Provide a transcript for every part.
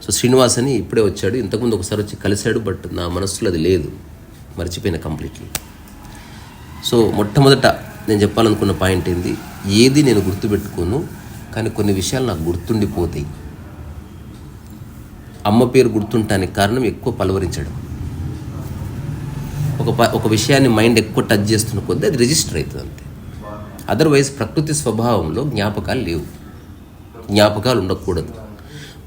So Srinivas అని ఇప్పుడే వచ్చాడు, ఇంతకుముందు ఒకసారి వచ్చి కలిశాడు, బట్ నా మనసులో అది లేదు, మర్చిపోయిన కంప్లీట్లీ. సో మొట్టమొదట నేను చెప్పాలనుకున్న పాయింట్ ఏంది, ఏది నేను గుర్తుపెట్టుకోను, కానీ కొన్ని విషయాలు నాకు గుర్తుండిపోతాయి. అమ్మ పేరు గుర్తుంటానికి కారణం ఎక్కువ పలవరించడం. ఒక విషయాన్ని మైండ్ ఎక్కువ టచ్ చేస్తున్న కొద్దీ అది రిజిస్టర్ అవుతుంది అంతే. అదర్వైజ్ ప్రకృతి స్వభావంలో జ్ఞాపకాలు లేవు, జ్ఞాపకాలు ఉండకూడదు.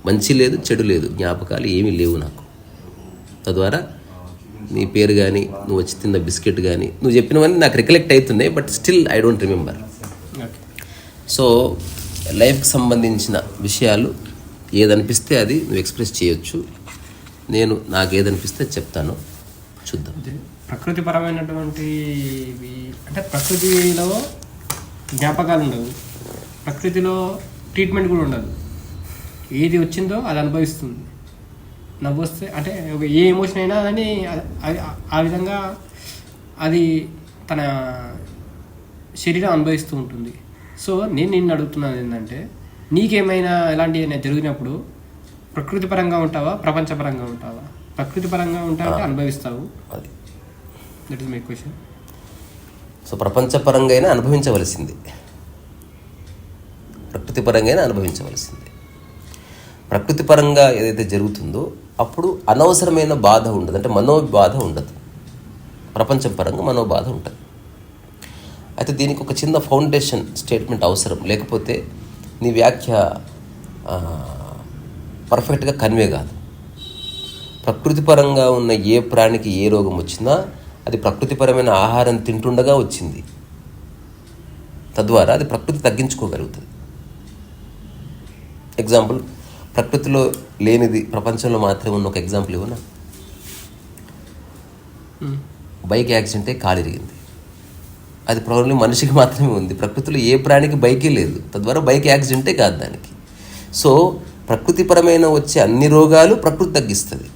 మంచి లేదు, చెడు లేదు, జ్ఞాపకాలు ఏమీ లేవు నాకు. తద్వారా నీ పేరు కానీ, నువ్వు వచ్చి తిన్న బిస్కెట్ కానీ, నువ్వు చెప్పినవన్నీ నాకు రికలెక్ట్ అవుతున్నాయి, but still I don't remember. So లైఫ్కి సంబంధించిన విషయాలు ఏదనిపిస్తే అది నువ్వు ఎక్స్ప్రెస్ చేయొచ్చు, నేను నాకు ఏదనిపిస్తే చెప్తాను, చూద్దాం. ప్రకృతిపరమైనటువంటి అంటే ప్రకృతిలో జ్ఞాపకాలు ఉండవు, ప్రకృతిలో ట్రీట్మెంట్ కూడా ఉండదు. ఏది వచ్చిందో అది అనుభవిస్తుంది. నవ్వు వస్తే అంటే ఏ ఎమోషన్ అయినా అని ఆ విధంగా అది తన శరీరం అనుభవిస్తూ ఉంటుంది. సో నేను నిన్ను అడుగుతున్నాను ఏంటంటే, నీకేమైనా ఇలాంటివి జరిగినప్పుడు ప్రకృతి పరంగా ఉంటావా, ప్రపంచపరంగా ఉంటావా? ప్రకృతి పరంగా ఉంటావంటే అనుభవిస్తావు, అది that is my question. So ప్రపంచపరంగా అయినా అనుభవించవలసింది, ప్రకృతి పరంగా అయినా అనుభవించవలసింది. ప్రకృతి పరంగా ఏదైతే జరుగుతుందో అప్పుడు అనవసరమైన బాధ ఉండదు, అంటే మనోబాధ ఉండదు. ప్రపంచం పరంగా మనోబాధ ఉంటుంది. అయితే దీనికి ఒక చిన్న ఫౌండేషన్ స్టేట్మెంట్ అవసరం, లేకపోతే నీ వ్యాఖ్య పర్ఫెక్ట్గా కన్వే కాదు. ప్రకృతి పరంగా ఉన్న ఏ ప్రాణికి ఏ రోగం వచ్చినా అది ప్రకృతిపరమైన ఆహారం తింటుండగా వచ్చింది, తద్వారా అది ప్రకృతి తగ్గించుకోగలుగుతుంది. ఎగ్జాంపుల్, ప్రకృతిలో లేనిది ప్రపంచంలో మాత్రమే ఉన్న ఒక ఎగ్జాంపుల్ ఇవ్వనా? బైక్ యాక్సిడెంటే కాలు ఇరిగింది, అది ప్రాబ్లం మనిషికి మాత్రమే ఉంది. ప్రకృతిలో ఏ ప్రాణికి బైకే లేదు, తద్వారా బైక్ యాక్సిడెంటే కాదు దానికి. సో ప్రకృతిపరమైన వచ్చే అన్ని రోగాలు ప్రకృతి తగ్గిస్తుంది.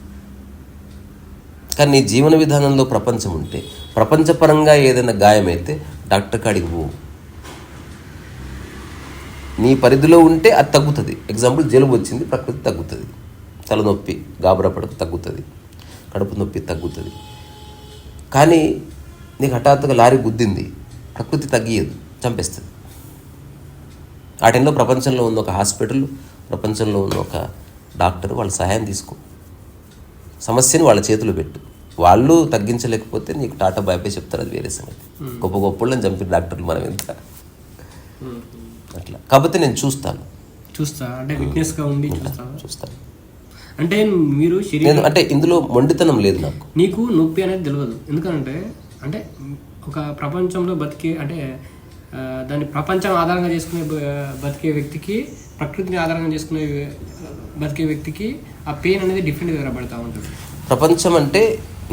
కానీ నీ జీవన విధానంలో ప్రపంచం ఉంటే, ప్రపంచపరంగా ఏదైనా గాయమైతే డాక్టర్ కాడికి పోవు. నీ పరిధిలో ఉంటే అది తగ్గుతుంది. ఎగ్జాంపుల్, జలుబు వచ్చింది, ప్రకృతి తగ్గుతుంది. తలనొప్పి, గాబరా పడక తగ్గుతుంది, కడుపు నొప్పి తగ్గుతుంది. కానీ నీకు హఠాత్తుగా లారీ గుద్దింది, ప్రకృతి తగ్గియదు, చంపేస్తుంది. ఆ టైంలో ప్రపంచంలో ఉన్న ఒక హాస్పిటల్, ప్రపంచంలో ఉన్న ఒక డాక్టర్, వాళ్ళ సహాయం తీసుకో, సమస్యని వాళ్ళ చేతిలో పెట్టు. వాళ్ళు తగ్గించలేకపోతే నీకు టాటా బాయ్పై చెప్తారు, అది వేరే సంగతి. గొప్ప గొప్పళ్ళని చంపిన డాక్టర్లు మనం ఎంత అట్లా. కాకపోతే నేను చూస్తాను, అంటే విట్నెస్గా ఉండి చూస్తాను. అంటే మీరు నేను అంటే ఇందులో మొండితనం లేదు నాకు. నీకు నొప్పి అనేది తెలియదు, ఎందుకంటే అంటే ఒక ప్రపంచంలో బతికే, అంటే దాన్ని ప్రపంచం ఆధారంగా చేసుకునే బతికే వ్యక్తికి, ప్రకృతిని ఆధారంగా చేసుకునే బతికే వ్యక్తికి ఆ పెయిన్ అనేది డిఫరెంట్గా కనబడతా ఉంటుంది. ప్రపంచం అంటే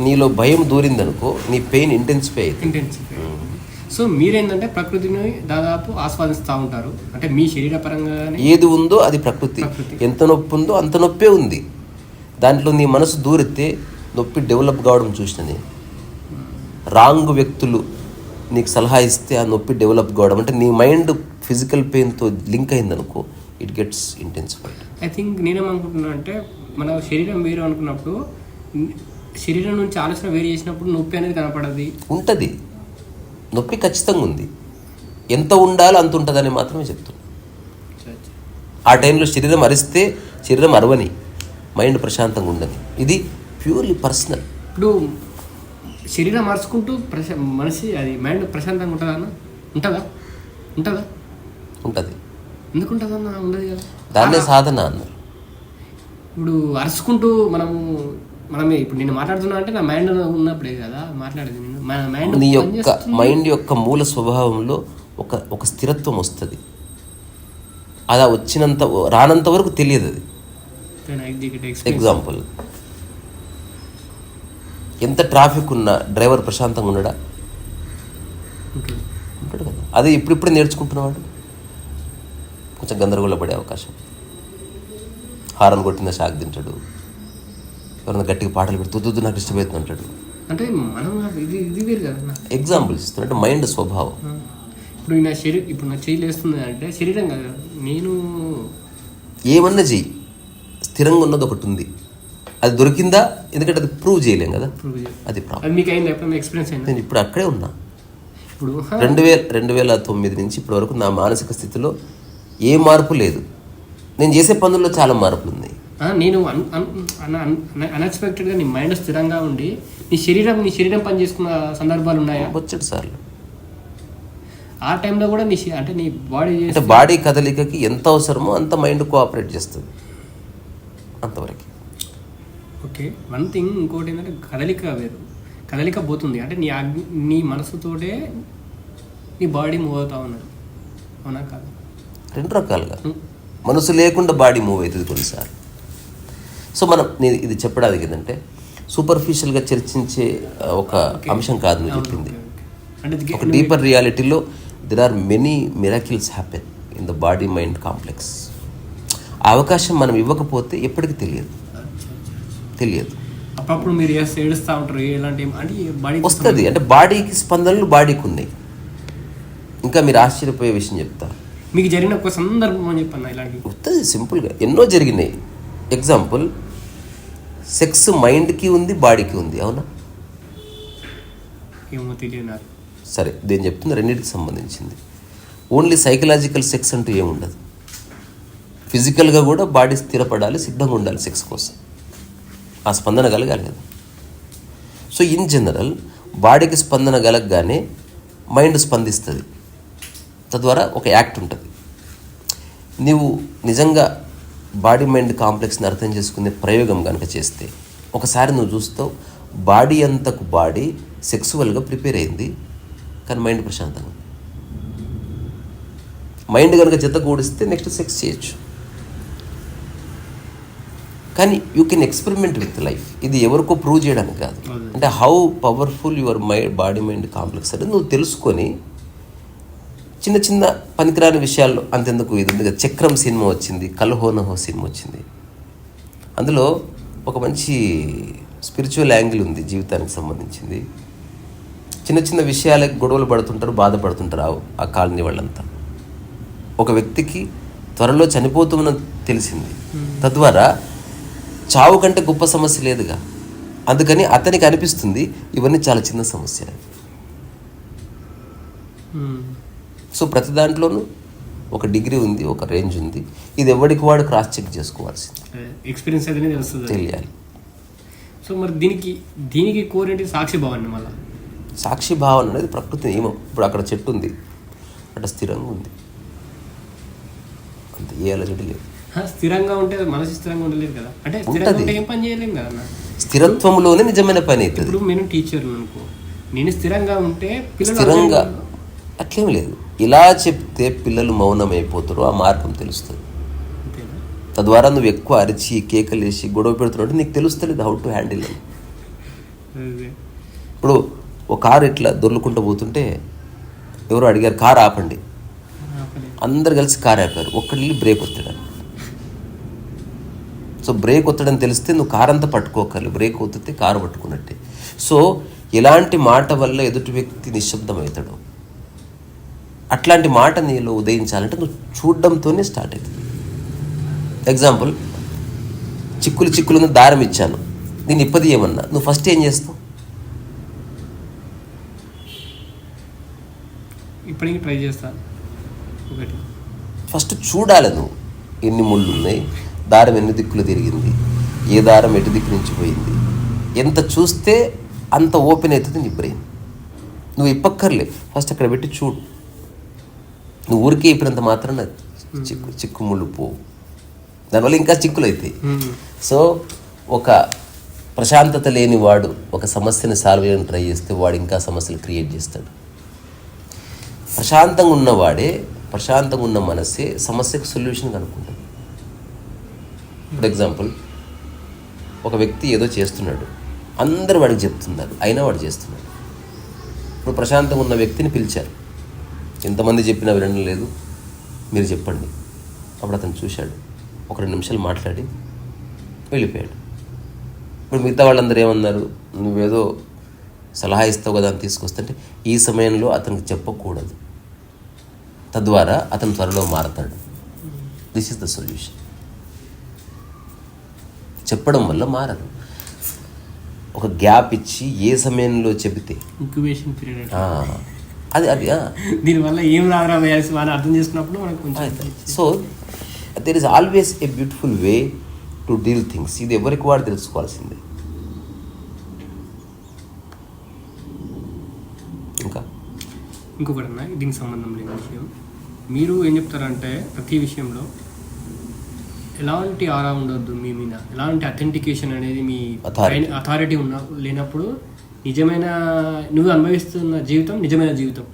నీలో భయం దూరిందనుకో, నీ పెయిన్ ఇంటెన్సిఫై అవుతుంది. సో మీరేంటంటే ప్రకృతిని దాదాపు ఆస్వాదిస్తూ ఉంటారు, అంటే మీ శరీర పరంగా ఏది ఉందో అది ప్రకృతి. ఎంత నొప్పి ఉందో అంత నొప్పే ఉంది. దాంట్లో నీ మనసు దూరితే నొప్పి డెవలప్ కావడం చూసిన నేను. రాంగ్ వ్యక్తులు నీకు సలహా ఇస్తే ఆ నొప్పి డెవలప్ కావడం, అంటే నీ మైండ్ ఫిజికల్ పెయిన్తో లింక్ అయిందనుకో, it gets intensified. I think నేనేమనుకుంటున్నా అంటే, మన శరీరం వేరు అనుకున్నప్పుడు, శరీరం నుంచి ఆలోచన వేరు చేసినప్పుడు నొప్పి అనేది కనపడది, ఉంటుంది. నొప్పి ఖచ్చితంగా ఉంది, ఎంత ఉండాలో అంత ఉంటుందని మాత్రమే చెప్తున్నాను. ఆ టైంలో శరీరం అరిస్తే శరీరం అరవని, మైండ్ ప్రశాంతంగా ఉండదు. ఇది ప్యూర్లీ పర్సనల్. ఇప్పుడు శరీరం అరుచుకుంటూ మనిషి అది మైండ్ ప్రశాంతంగా ఉంటుందా అన్న? ఉంటుందా? ఉంటుంది. ఎందుకు ఉంటుందన్న? ఉండదు కదా, దాన్నే సాధన అన్నారు. ఇప్పుడు అరుచుకుంటూ మనమే ఇప్పుడు నేను మాట్లాడుతున్నా అంటే నా మైండ్ ఉన్నప్పుడే కదా మాట్లాడేది. నేను మైండ్, నీ యొక్క మైండ్ యొక్క మూల స్వభావంలో ఒక స్థిరత్వం వస్తుంది. అలా వచ్చినంత రానంత వరకు తెలియదు అది. ఎగ్జాంపుల్, ఎంత ట్రాఫిక్ ఉన్నా డ్రైవర్ ప్రశాంతంగా ఉండడా? ఉంటాడు కదా. అదే ఇప్పుడిప్పుడే నేర్చుకుంటున్నవాడు కొంచెం గందరగోళ పడే అవకాశం. హారన్ కొట్టిన షాక్ తింటాడు, ఎవరైనా గట్టిగా పాటలు పెడుతూ నాకు ఇష్టమవుతుంది అంటాడు. అంటే మనం ఇది ఇది వేరు కదా. ఎగ్జాంపుల్స్ ఇస్తాను, అంటే మైండ్ స్వభావం. ఇప్పుడు ఇప్పుడు నా చెయ్యి లేస్తుంది అంటే శరీరం కదా, నేను ఏమన్నా చెయ్యి, స్థిరంగా ఉన్నది ఒకటి ఉంది, అది దొరికిందా? ఎందుకంటే అది ప్రూవ్ చేయలేం కదా, అది ప్రాబ్లం. అది మీకు అయింది ఎప్పుడైనా ఎక్స్పీరియన్స్ అయింది? నేను ఇప్పుడు అక్కడే ఉన్నా. ఇప్పుడు 2009 నుంచి ఇప్పటి వరకు నా మానసిక స్థితిలో ఏ మార్పు లేదు. నేను చేసే పనుల్లో చాలా మార్పులు ఉన్నాయి. నేను అన్ఎక్స్పెక్టెడ్గా నీ మైండ్ స్థిరంగా ఉండి నీ శరీరం పని చేసుకున్న సందర్భాలు ఉన్నాయా? వచ్చాడు సార్లు. ఆ టైంలో కూడా అంటే నీ బాడీ అంటే బాడీ కదలికకి ఎంత అవసరమో అంత మైండ్ కోఆపరేట్ చేస్తుంది, అంతవరకు. Okay, one thing. ఇంకోటి ఏంటంటే కదలిక వేరు, కదలిక పోతుంది అంటే నీ మనసుతోటే నీ బాడీ మూవ్ అవుతా ఉన్నది, అవునా కాదు? రెండు రకాలుగా మనసు లేకుండా బాడీ మూవ్ అవుతుంది కొన్నిసార్లు. సో నేను ఇది చెప్పడానికి ఏంటంటే సూపర్ఫిషియల్గా చర్చించే ఒక అంశం కాదు నువ్వు చెప్పింది. ఒక డీపర్ రియాలిటీలో there are many miracles happen in the body mind complex. ఆ అవకాశం మనం ఇవ్వకపోతే ఎప్పటికీ తెలియదు. అప్పుడు మీరు ఏడుస్తూ ఉంటారు, ఎలాంటి అంటే బాడీ వస్తుంది. అంటే బాడీకి స్పందనలు బాడీకి ఉన్నాయి. ఇంకా మీరు ఆశ్చర్యపోయే విషయం చెప్తా. మీకు జరిగిన ఒక సందర్భం అని చెప్పన్నా ఇలాంటి వస్తుంది. సింపుల్గా ఎన్నో జరిగినాయి. ఎగ్జాంపుల్, సెక్స్ మైండ్కి ఉంది, బాడీకి ఉంది, అవునా? ఏమో తెలియదు నాకు. సరే, నేను చెప్తున్నా రెండింటికి సంబంధించింది. ఓన్లీ సైకలాజికల్ సెక్స్ అంటూ ఏముండదు. ఫిజికల్గా కూడా బాడీ స్థిరపడాలి, సిద్ధంగా ఉండాలి సెక్స్ కోసం, ఆ స్పందన కలగాలి కదా. సో ఇన్ జనరల్ బాడీకి స్పందన కలగగానే మైండ్ స్పందిస్తుంది, తద్వారా ఒక యాక్ట్ ఉంటుంది. నీవు నిజంగా బాడీ మైండ్ కాంప్లెక్స్ని అర్థం చేసుకునే ప్రయోగం కనుక చేస్తే ఒకసారి నువ్వు చూస్తావు, బాడీ అంతకు బాడీ సెక్సువల్గా ప్రిపేర్ అయింది, కానీ మైండ్ ప్రశాంతంగా ఉంది. మైండ్ కనుక జత కూడిస్తే నెక్స్ట్ సెక్స్ చేయొచ్చు. కానీ you can experiment with life. ఇది ఎవరికో ప్రూవ్ చేయడానికి కాదు. అంటే how powerful your body mind complex అనేది నువ్వు తెలుసుకొని చిన్న చిన్న పనికిరాని విషయాల్లో అంతెందుకు, ఇది ఉంది కదా, చక్రం సినిమా వచ్చింది, కల్హోనహో సినిమా వచ్చింది. అందులో ఒక మంచి స్పిరిచువల్ యాంగిల్ ఉంది జీవితానికి సంబంధించింది. చిన్న చిన్న విషయాలకు గొడవలు పడుతుంటారు, బాధపడుతుంటారు ఆ కాలనీ వాళ్ళంతా. ఒక వ్యక్తికి త్వరలో చనిపోతున్నది తెలిసింది, తద్వారా చావు కంటే గొప్ప సమస్య లేదుగా. అందుకని అతనికి అనిపిస్తుంది ఇవన్నీ చాలా చిన్న సమస్య. సో ప్రతి దాంట్లోనూ ఒక డిగ్రీ ఉంది, ఒక రేంజ్ ఉంది. ఇది ఎవరికి వాడు క్రాస్ చెక్ చేసుకోవాల్సింది, ఎక్స్పీరియన్స్ అయితే తెలుస్తుంది, తెలియాలి. సో మరి దీనికి కోర్ ఏంటి? సాక్షి భావన. మళ్ళీ సాక్షి భావన అనేది ప్రకృతి నియమం. ఇప్పుడు అక్కడ చెట్టు ఉంది, అక్కడ స్థిరంగా ఉంది, అంత ఏ అలజడి లేదు. స్థిరంగా ఉంటే మనసు స్థిరంగా ఉండలేదు కదా, అంటే స్థిరంగా ఏం పని చేయలేం కదా. స్థిరత్వంలోనే నిజమైన పని అవుతుంది. ఇప్పుడు నేను టీచర్ అనుకో, నేను స్థిరంగా ఉంటే స్థిరంగా అట్లేం లేదు. ఇలా చెప్తే పిల్లలు మౌనమైపోతారు, ఆ మార్గం తెలుస్తుంది. తద్వారా నువ్వు ఎక్కువ అరిచి కేకలేసి గొడవ పెడుతున్నట్టు నీకు తెలుస్తలేదు హౌ టు హ్యాండిల్ అని. ఇప్పుడు ఒక కారు ఇట్లా దొర్లుకుంటూ పోతుంటే ఎవరో అడిగారు కారు ఆపండి, అందరు కలిసి కారు ఆపారు, ఒక్కడి బ్రేక్ ఒత్తాడు. సో బ్రేక్ ఒత్తడని తెలిస్తే నువ్వు కారు అంతా పట్టుకోకర్లేదు, బ్రేక్ ఒత్తితే కారు పట్టుకున్నట్టే. సో ఎలాంటి మాట వల్ల ఎదుటి వ్యక్తి నిశ్శబ్దం అవుతాడో అట్లాంటి మాట నీలో ఉదయించాలంటే నువ్వు చూడడంతోనే స్టార్ట్ అవుతుంది. ఎగ్జాంపుల్, చిక్కులు దారం ఇచ్చాను, నేను ఇప్పది ఏమన్నా, నువ్వు ఫస్ట్ ఏం చేస్తావు? ఇప్పటికీ ట్రై చేస్తాను. ఫస్ట్ చూడాలి నువ్వు, ఎన్ని ముళ్ళు ఉన్నాయి, దారం ఎన్ని దిక్కులు తిరిగింది, ఏ దారం ఎటు దిక్కు నుంచి పోయింది. ఎంత చూస్తే అంత ఓపెన్ అవుతుంది నీ బ్రెయిన్. నువ్వు ఇప్పక్కర్లే, ఫస్ట్ అక్కడ పెట్టి చూడు. నువ్వు ఊరికే ఇప్పుడంత మాత్రాన చిక్కు ముళ్ళు పోవు, దానివల్ల ఇంకా చిక్కులు అవుతాయి. సో ఒక ప్రశాంతత లేని వాడు ఒక సమస్యని సాల్వ్ చేయడానికి ట్రై చేస్తే వాడు ఇంకా సమస్యలు క్రియేట్ చేస్తాడు. ప్రశాంతంగా ఉన్నవాడే, ప్రశాంతంగా ఉన్న మనసే సమస్యకు సొల్యూషన్ కనుక్కుంటాడు. ఫర్ ఎగ్జాంపుల్, ఒక వ్యక్తి ఏదో చేస్తున్నాడు, అందరూ వాడికి చెప్తున్నారు, అయినా వాడు చేస్తున్నాడు. ఇప్పుడు ప్రశాంతంగా ఉన్న వ్యక్తిని పిలిచారు, ఎంతమంది చెప్పినా వినడం లేదు, మీరు చెప్పండి. అప్పుడు అతను చూశాడు, ఒక 2 నిమిషాలు మాట్లాడి వెళ్ళిపోయాడు. ఇప్పుడు మిగతా వాళ్ళందరూ ఏమన్నారు, నువ్వేదో సలహా ఇస్తావు కదా అని తీసుకొస్తుంటే ఈ సమయంలో అతనికి చెప్పకూడదు, తద్వారా అతను త్వరలో మారతాడు. This is the solution. చెప్పడం వల్ల మారదు. ఒక గ్యాప్ ఇచ్చి ఏ సమయంలో చెబితే ఇంక్యుబేషన్ పీరియడ్ అది దీనివల్ల ఏం రాదురా వేయాల్సి వాళ్ళు అర్థం చేసుకున్నప్పుడు మనకు కొంచెం. So there is always a beautiful way to deal things. ఇది ఎవరికి వాడు తెలుసుకోవాల్సిందే. ఇంకొకటి అన్న, దీనికి సంబంధం లేని విషయం, మీరు ఏం చెప్తారంటే ప్రతి విషయంలో ఎలాంటి ఆరా ఉండొద్దు మీ మీద, ఎలాంటి అథెంటికేషన్ అనేది మీ అథారిటీ లేనప్పుడు నిజమైన నువ్వు అనుభవిస్తున్న జీవితం నిజమైన జీవితం.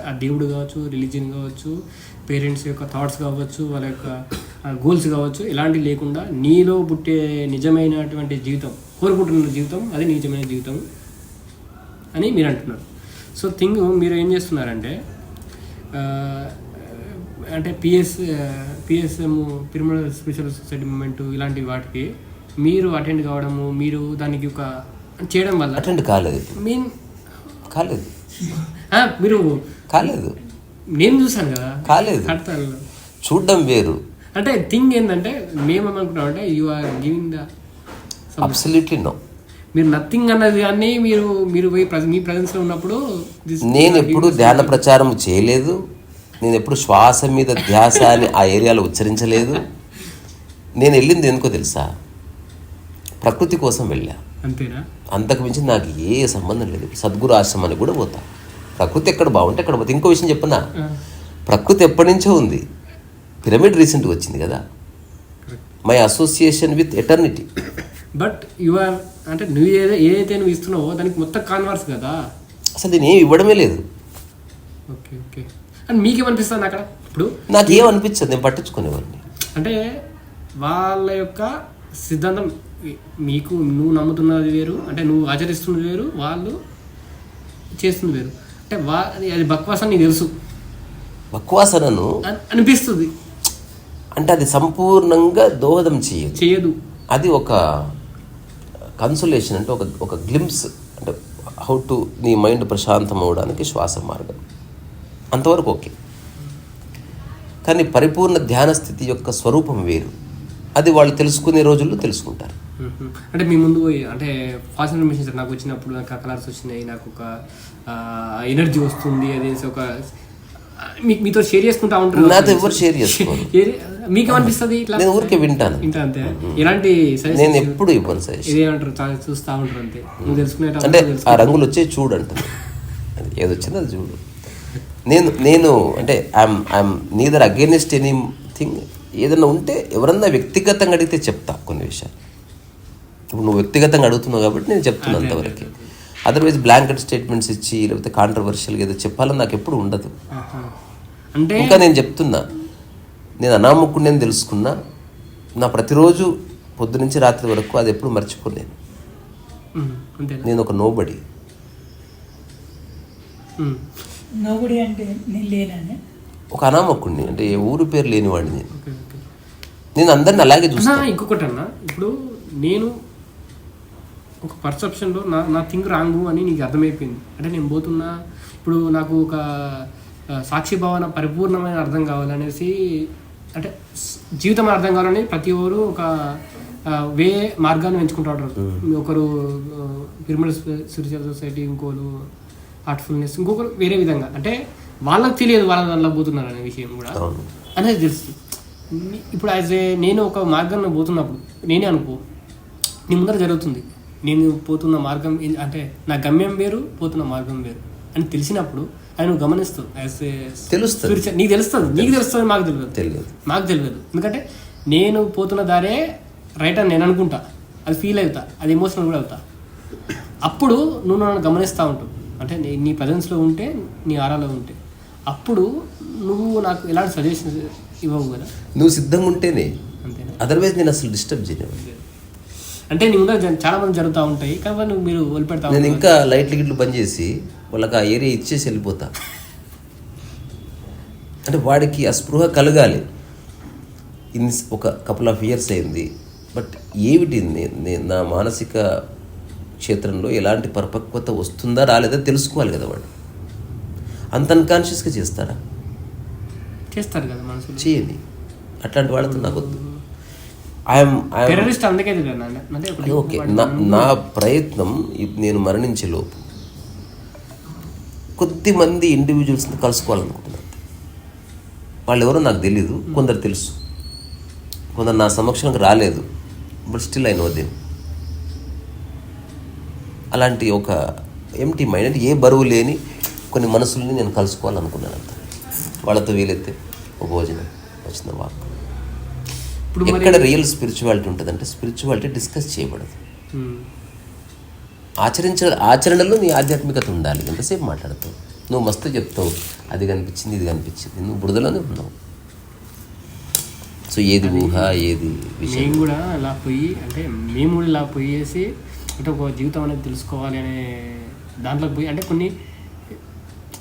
ఆ దేవుడు కావచ్చు, రిలీజియన్ కావచ్చు, పేరెంట్స్ యొక్క థాట్స్ కావచ్చు, వాళ్ళ యొక్క గోల్స్ కావచ్చు, ఎలాంటివి లేకుండా నీలో పుట్టే నిజమైనటువంటి జీవితం, కోరుకుంటున్న జీవితం, అది నిజమైన జీవితం అని మీరు అంటున్నారు. సో మీరు ఏం చేస్తున్నారంటే అంటే PSM pyramid spiritual society moment ఇలాంటి వాటికి మీరు అటెండ్ కావడము, మీరు దానికి ఒక చేయడం వల్ల అటెండ్ కాలేదు మీరు కాలేదు, నేను చూసాను కదా, కాలేదు. చూడడం వేరు. అంటే థింగ్ ఏంటంటే మేమేమనుకుంటాం అంటే you are giving the absolutely no. మీరు నథింగ్ అన్నది కానీ మీరు మీ ప్రజెన్స్ లో ఉన్నప్పుడు నేను ఎప్పుడు ధ్యాన ప్రచారం చేయలేదు. నేను ఎప్పుడు శ్వాస మీద ధ్యాస అని ఆ ఏరియాలో ఉచ్చరించలేదు. నేను వెళ్ళింది ఎందుకో తెలుసా, ప్రకృతి కోసం వెళ్ళా, అంతేనా? అంతకు మించి నాకు ఏ సంబంధం లేదు. సద్గురు ఆశ్రమానికి కూడా పోతా. ప్రకృతి ఎక్కడ బాగుంటే అక్కడ పోతే. ఇంకో విషయం చెప్పనా, ప్రకృతి ఎప్పటి నుంచో ఉంది, పిరమిడ్ రీసెంట్గా వచ్చింది కదా. My association with eternity. But you are అంటే నువ్వు ఏదైతే నువ్వు ఇస్తున్నావో దానికి మొత్తం కాన్వర్స్ కదా. అసలు దీన్ని ఏమి ఇవ్వడమే లేదు. Okay okay. అండ్ మీకేమనిపిస్తుంది అక్కడ? ఇప్పుడు నాకు ఏమనిపించదు, నేను పట్టించుకునేవాడిని. అంటే వాళ్ళ యొక్క సిద్ధాంతం మీకు, నువ్వు నమ్ముతున్నది వేరు, అంటే నువ్వు ఆచరిస్తున్నది వేరు, వాళ్ళు చేస్తుంది వేరు. అంటే అది బక్వాస్ అని నీకు తెలుసు. బక్వాసనను అనిపిస్తుంది అంటే అది సంపూర్ణంగా దోహదం చేయదు. అది ఒక కన్సోలేషన్, అంటే ఒక గ్లింప్స్, అంటే హౌ టు నీ మైండ్ ప్రశాంతం అవ్వడానికి శ్వాస మార్గం, అంతవరకు ఓకే. కానీ పరిపూర్ణ ధ్యాన స్థితి యొక్క స్వరూపం వేరు. అది వాళ్ళు తెలుసుకునే రోజుల్లో తెలుసుకుంటారు. అంటే మీ ముందు అంటే ఫాస్ట్ మిషన్స్ నాకు వచ్చినప్పుడు నాకు కలర్స్ వచ్చినాయి, నాకు ఒక ఎనర్జీ వస్తుంది, అది ఒక మీతో షేర్ చేసుకుంటా ఉంటారు. నాతో ఎవరు షేర్ చేసుకోరు. మీకు అనిపిస్తుంది ఇట్లా? నేను ఊరికే వింటాను అంతే. ఎలాంటి నేను ఎప్పుడు ఇవ్వను సజెషన్. ఇదేమంటారు, చూస్తా ఉంటారు అంతే. నువ్వు తెలుసుకునే అంటే ఆ రంగులు వచ్చే చూడు అంటుంది, ఏది వచ్చిందో అది చూడు. నేను అంటే ఐఎమ్ నీదర్ అగేన్స్ట్ ఎనీథింగ్. ఏదన్నా ఉంటే ఎవరన్నా వ్యక్తిగతంగా అడిగితే చెప్తా కొన్ని విషయాలు. ఇప్పుడు నువ్వు వ్యక్తిగతంగా అడుగుతున్నావు కాబట్టి నేను చెప్తున్నాను అంతవరకు. అదర్వైజ్ బ్లాంకెట్ స్టేట్మెంట్స్ ఇచ్చి లేకపోతే కాంట్రవర్షియల్గా ఏదో చెప్పాలని నాకు ఎప్పుడు ఉండదు. అంటే ఇంకా నేను చెప్తున్నా, నేను అనామకుడు నేను తెలుసుకున్నా. నా ప్రతిరోజు పొద్దు నుంచి రాత్రి వరకు అది ఎప్పుడు మర్చిపోలేను. నేను ఒక నోబడి అంటే నేను లేనని, ఒక అనామకుడిని, అంటే ఏ ఊరు పేరు లేనివాడిని. నేను అందరిని అలాగే చూస్తాను. ఇంకొకటి అన్న, ఇప్పుడు నేను ఒక పర్సెప్షన్లో నా థింక్ రాంగు అని నీకు అర్థమైపోయింది. అంటే నేను పోతున్నా, ఇప్పుడు నాకు ఒక సాక్షి భావన పరిపూర్ణమైన అర్థం కావాలనేసి, అంటే జీవితం అర్థం కావాలని ప్రతి ఒక్కరు ఒక మార్గాన్ని ఎంచుకుంటూ ఉంటారు. ఒకరు పిరమిడ్ స్పిరిచువల్ సొసైటీ, ఇంకోరు హార్ట్ఫుల్నెస్, ఇంకొకరు వేరే విధంగా. అంటే వాళ్ళకి తెలియదు వాళ్ళ దాంట్లో పోతున్నారు అనే విషయం కూడా అనేది తెలుసు. ఇప్పుడు నేను ఒక మార్గంలో పోతున్నప్పుడు నేనే అనుకో, నీ ముందర జరుగుతుంది, నేను పోతున్న మార్గం అంటే నా గమ్యం వేరు, పోతున్న మార్గం వేరు అని తెలిసినప్పుడు అది నువ్వు గమనిస్తావు. తెలుస్తుంది, నీకు తెలుస్తుంది, మాకు తెలియదు. ఎందుకంటే నేను పోతున్న దారే రైట్ అని నేను అనుకుంటా, అది ఫీల్ అవుతా, అది ఎమోషనల్ కూడా అవుతా. అప్పుడు నువ్వు నన్ను గమనిస్తూ ఉంటావు, అంటే నీ ప్రజెన్స్లో ఉంటే, నీ ఆరాలో ఉంటే, అప్పుడు నువ్వు నాకు ఎలాంటి సజెషన్స్ ఇవ్వవు కదా. నువ్వు సిద్ధంగా ఉంటేనే, అంతేనా? అదర్వైజ్ నేను అసలు డిస్టర్బ్ చేయను. అంటే నీ ముందర చాలా మంది జరుగుతూ ఉంటాయి కాబట్టి మీరు వదిలిపెడతా. నేను ఇంకా లైట్లు గిట్లు బంద్ చేసి వాళ్ళకి ఆ ఏరియా ఇచ్చేసి వెళ్ళిపోతా. అంటే వాడికి ఆ స్పృహ కలగాలి. ఒక కపుల్ ఆఫ్ ఇయర్స్ అయింది, బట్ ఏమిటి నా మానసిక క్షేత్రంలో ఎలాంటి పరిపక్వత వస్తుందా రాలేదా తెలుసుకోవాలి కదా వాడు. అంత అన్కాన్షియస్గా చేస్తారా? చేస్తారు కదా మనసులో. చేయని అట్లాంటి వాళ్ళతో నాకు వద్దు. ఐఎమ్ టెర్రరిస్ట్ అందుకే తెలియదు అంటే ఓకే. నా ప్రయత్నం నేను మరణించే లోపు కొద్దిమంది ఇండివిజువల్స్ని కలుసుకోవాలనుకుంటున్నాను. వాళ్ళు ఎవరో నాకు తెలీదు, కొందరు తెలుసు, కొందరు నా సమక్షంకి రాలేదు, but still I know them. అలాంటి ఒక ఎంటీ మైండ్ అంటే ఏ బరువు లేని కొన్ని మనసుల్ని నేను కలుసుకోవాలనుకున్నాను అంత. వాళ్ళతో వీలైతే ఒక భోజనం వచ్చిన వాక్. ఎక్కడ రియల్ స్పిరిచువాలిటీ ఉంటుందంటే స్పిరిచువాలిటీ డిస్కస్ చేయబడదు. ఆచరణలో నీ ఆధ్యాత్మికత ఉండాలి. ఎంతసేపు మాట్లాడతావు, నువ్వు మస్తు చెప్తావు, అది కనిపించింది ఇది కనిపించింది, నువ్వు బురదలోనే ఉన్నావు. సో ఏది ఊహ ఏది విషయం. మేము కూడా ఇలా పోయి అంటే మేము కూడా ఇలా పోయేసి అంటే ఒక జీవితం అనేది తెలుసుకోవాలి అనే దాంట్లోకి పోయి అంటే కొన్ని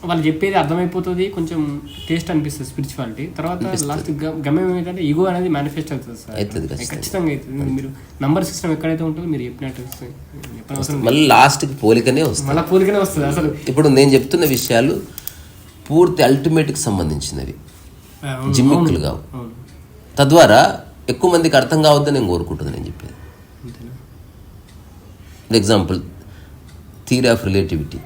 వాళ్ళు చెప్పేది అర్థమైపోతుంది, కొంచెం టేస్ట్ అనిపిస్తుంది స్పిరిచువాలిటీ. తర్వాత లాస్ట్ గమ్యం ఏంటంటే ఈగో అనేది మేనిఫెస్ట్ అవుతుంది సార్, ఖచ్చితంగా అవుతుంది. మీరు నంబర్ సిస్టమ్ ఎక్కడైతే ఉంటుందో మీరు చెప్పినట్టు మళ్ళీ లాస్ట్కి పోలికనే వస్తుంది, మళ్ళీ పోలికనే వస్తుంది అసలు. ఇప్పుడు నేను చెప్తున్న విషయాలు పూర్తి అల్టిమేట్కి సంబంధించినవి, జిమ్మిక్కులు కావు. తద్వారా ఎక్కువ మందికి అర్థం కావద్దని నేను కోరుకుంటుంది నేను చెప్పేది. ఎగ్జాంపుల్ థియరీ ఆఫ్ రిలేటివిటీ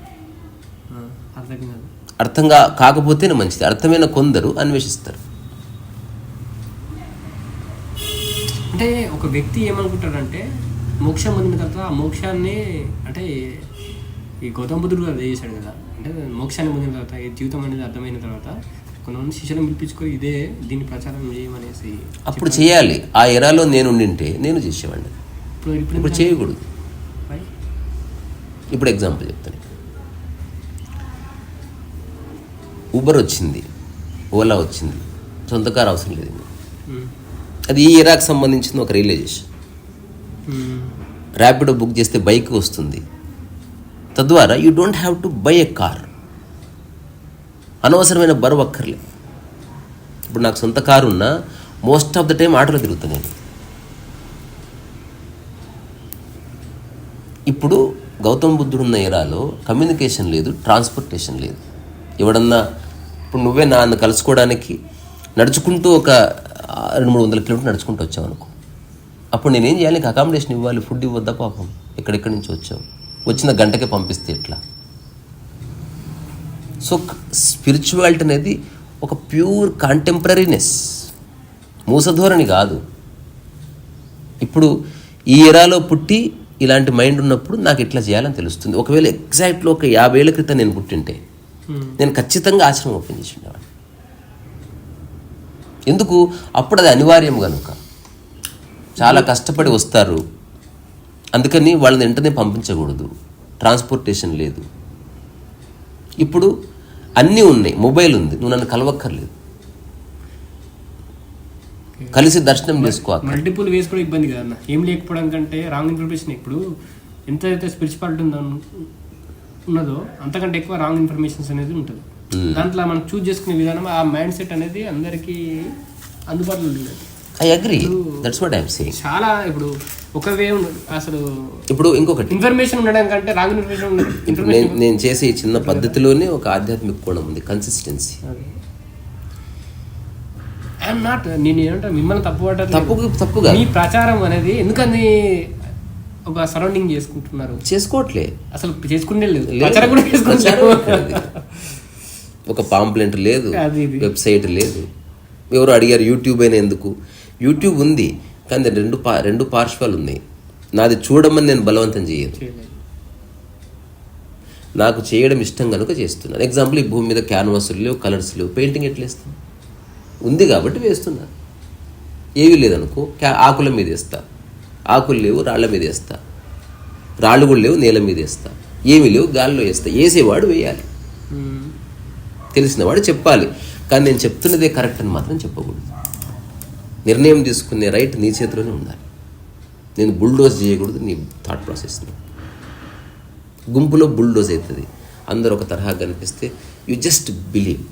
అర్థంగా కాకపోతేనే మంచిది. అర్థమైన కొందరు అన్వేషిస్తారు. అంటే ఒక వ్యక్తి ఏమనుకుంటాడంటే మోక్షం పొందిన తర్వాత ఆ మోక్షాన్ని అంటే ఈ గౌతమ బుద్ధుడు అదే చేశాడు కదా, అంటే మోక్షాన్ని పొందిన తర్వాత ఈ జీవితం అనేది అర్థమైన తర్వాత కొంతమంది శిష్యులను పిలిపించుకొని ఇదే దీన్ని ప్రచారం చేయమనేసి అప్పుడు చేయాలి. ఆ ఎరాలో నేను ఉండింటే నేను చేసేవాడిని. ఇప్పుడు చేయకూడదు. ఇప్పుడు ఎగ్జాంపుల్ చెప్తాను. ఊబర్ వచ్చింది, ఓలా వచ్చింది, సొంత కారు అవసరం లేదు. అది ఈ ఎరాకి సంబంధించిన ఒక రియలైజేషన్. ర్యాపిడో బుక్ చేస్తే బైక్ వస్తుంది. తద్వారా you don't have to buy a car. అనవసరమైన బరువు అక్కర్లేదు. ఇప్పుడు నాకు సొంత కారు ఉన్నా మోస్ట్ ఆఫ్ ద టైం ఆటోలో తిరుగుతాను నేను. ఇప్పుడు గౌతమ బుద్ధుడు ఉన్న ఎరాలో కమ్యూనికేషన్ లేదు, ట్రాన్స్పోర్టేషన్ లేదు. ఎవడన్నా ఇప్పుడు నువ్వే నన్ను కలుసుకోవడానికి నడుచుకుంటూ ఒక 200-300 కిలోమీటర్లు నడుచుకుంటూ వచ్చావు అనుకో, అప్పుడు నేనేం చేయాలి? నీకు అకామిడేషన్ ఇవ్వాలి, ఫుడ్ ఇవ్వద్దా? పాపం ఎక్కడెక్కడి నుంచి వచ్చావు, వచ్చిన గంటకే పంపిస్తే ఎట్లా? సో స్పిరిచువాలిటీ అనేది ఒక ప్యూర్ కాంటెంపరీనెస్, మూసధోరణి కాదు. ఇప్పుడు ఈ ఎరాలో పుట్టి ఇలాంటి మైండ్ ఉన్నప్పుడు నాకు ఇట్లా చేయాలని తెలుస్తుంది. ఒకవేళ ఎగ్జాక్ట్లో ఒక 50 ఏళ్ల క్రితం నేను పుట్టింటే నేను ఖచ్చితంగా ఆశ్రమం ఓపెన్ చేసి ఉండేవాడిని. ఎందుకు? అప్పుడు అది అనివార్యం కనుక. చాలా కష్టపడి వస్తారు, అందుకని వాళ్ళని వెంటనే పంపించకూడదు. ట్రాన్స్పోర్టేషన్ లేదు. ఇప్పుడు అన్నీ ఉన్నాయి, మొబైల్ ఉంది, నువ్వు నన్ను కలవక్కర్లేదు, కలిసి దర్శనం చేసుకో. మల్టిపుల్ వేస్ కూడా ఇబ్బంది కదన్న, ఏం లేకపోవడం కంటే రాంగ్ ఇన్ఫర్మేషన్. ఇప్పుడు ఎంతైతే స్పిరిచువాలిటీ ఉన్నదో అంతకంటే ఎక్కువ రాంగ్ ఇన్ఫర్మేషన్స్ అనేది ఉంటుంది. దాంట్లో మనం చూజ్ చేసుకునే విధానం, ఆ మైండ్ సెట్ అనేది అందరికీ అందుబాటులో ఉండదు. I agree, that's what I am saying. చాలా ఇప్పుడు ఒక వే అసలు ఇప్పుడు ఇంకొకటి ఇన్ఫర్మేషన్ ఉండడం కంటే రాంగ్ ఇన్ఫర్మేషన్. నేను చేసే ఈ చిన్న పద్ధతిలోనే ఒక ఆధ్యాత్మిక కోణం ఉంది, కన్సిస్టెన్సీ. ఐఎమ్ నాట్, నేను ఏమంటా మిమ్మల్ని తప్పుగా మీ ప్రచారం అనేది ఎందుకని ఒక సరౌండింగ్ చేసుకుంటున్నారు? చేసుకోవట్లే, అసలు చేసుకునే లేదు, ప్రచారం కూడా చేసుకోవట్లేదు. ఒక పాంప్లెంట్ లేదు, వెబ్సైట్ లేదు. ఎవరు అడిగారు యూట్యూబ్ అయినా ఎందుకు? యూట్యూబ్ ఉంది, కానీ రెండు పార్శ్వాలు ఉన్నాయి. నాది చూడమని నేను బలవంతం చేయను, నాకు చేయడం ఇష్టం కనుక చేస్తున్నాను. ఎగ్జాంపుల్, ఈ భూమి మీద క్యాన్వాసులు లేవు, కలర్స్ లేవు, పెయింటింగ్ ఎట్లా వేస్తాను? ఉంది కాబట్టి వేస్తున్నా. ఏవి లేదనుకో, ఆకుల మీద వేస్తా, ఆకులు లేవు రాళ్ల మీద వేస్తా, రాళ్ళు కూడా లేవు నేల మీద వేస్తా, ఏమి లేవు గాల్లో వేస్తా. వేసేవాడు వేయాలి, తెలిసినవాడు చెప్పాలి. కానీ నేను చెప్తున్నదే కరెక్ట్ అని మాత్రం చెప్పకూడదు. నిర్ణయం తీసుకునే రైట్ నీ చేతిలోనే ఉండాలి. నేను బుల్డోజ్ చేయకూడదు నీ థాట్ ప్రాసెస్ని. గుంపులో బుల్డోజ్ అవుతుంది, అందరూ ఒక తరహా కనిపిస్తే you just believe,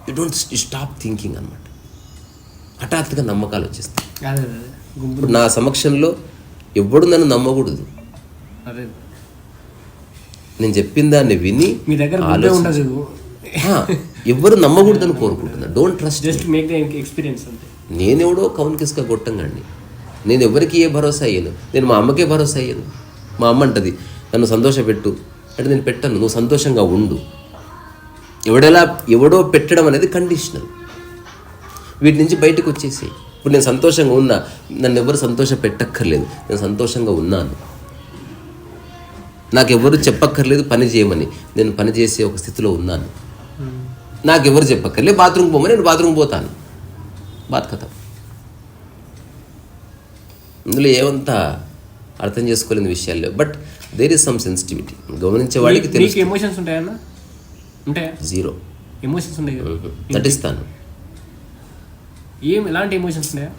you don't stop thinking అనమాట. హఠాత్తుగా నమ్మకాలు వచ్చేస్తాయి. ఇప్పుడు నా సమక్షంలో ఎవ్వడు నన్ను నమ్మకూడదు, అదే నేను చెప్పిన దాన్ని విని మీ దగ్గర గుడ్డే ఉండదు, ఎవ్వరు నమ్మకూడదని కోరుకుంటున్నా. Don't trust. Just make the experience అంతే. నేనెవడో కౌన్కిస్గా కొట్టంగాండి. నేను ఎవరికి ఏ భరోసా అయ్యాను? నేను మా అమ్మకే భరోసా అయ్యాను. మా అమ్మ అంటది నన్ను సంతోషపెట్టు అంటే నేను పెట్టాను. నువ్వు సంతోషంగా ఉండు. ఎవడో పెట్టడం అనేది కండిషనల్. వీటి నుంచి బయటకు వచ్చేసి ఇప్పుడు నేను సంతోషంగా ఉన్నా, నన్ను ఎవరు సంతోష పెట్టక్కర్లేదు, నేను సంతోషంగా ఉన్నాను. నాకెవరు చెప్పక్కర్లేదు పని చేయమని, నేను పని చేసే ఒక స్థితిలో ఉన్నాను. నాకెవరు చెప్పక్కర్లేదు బాత్రూమ్ పోమని, నేను బాత్రూమ్ పోతాను. బాత్ కథ. ఇందులో ఏమంతా అర్థం చేసుకోలేని విషయాల్లో, but there is some sensitivity. గమనించే వాడికి తెలుసు. ఎమోషన్స్ ఉంటాయన్నా? ఉంటాయా? జీరో ఎమోషన్స్ ఉన్నాయి కదా, నటిస్తాను. ఎలాంటి ఎమోషన్స్ ఉన్నాయా?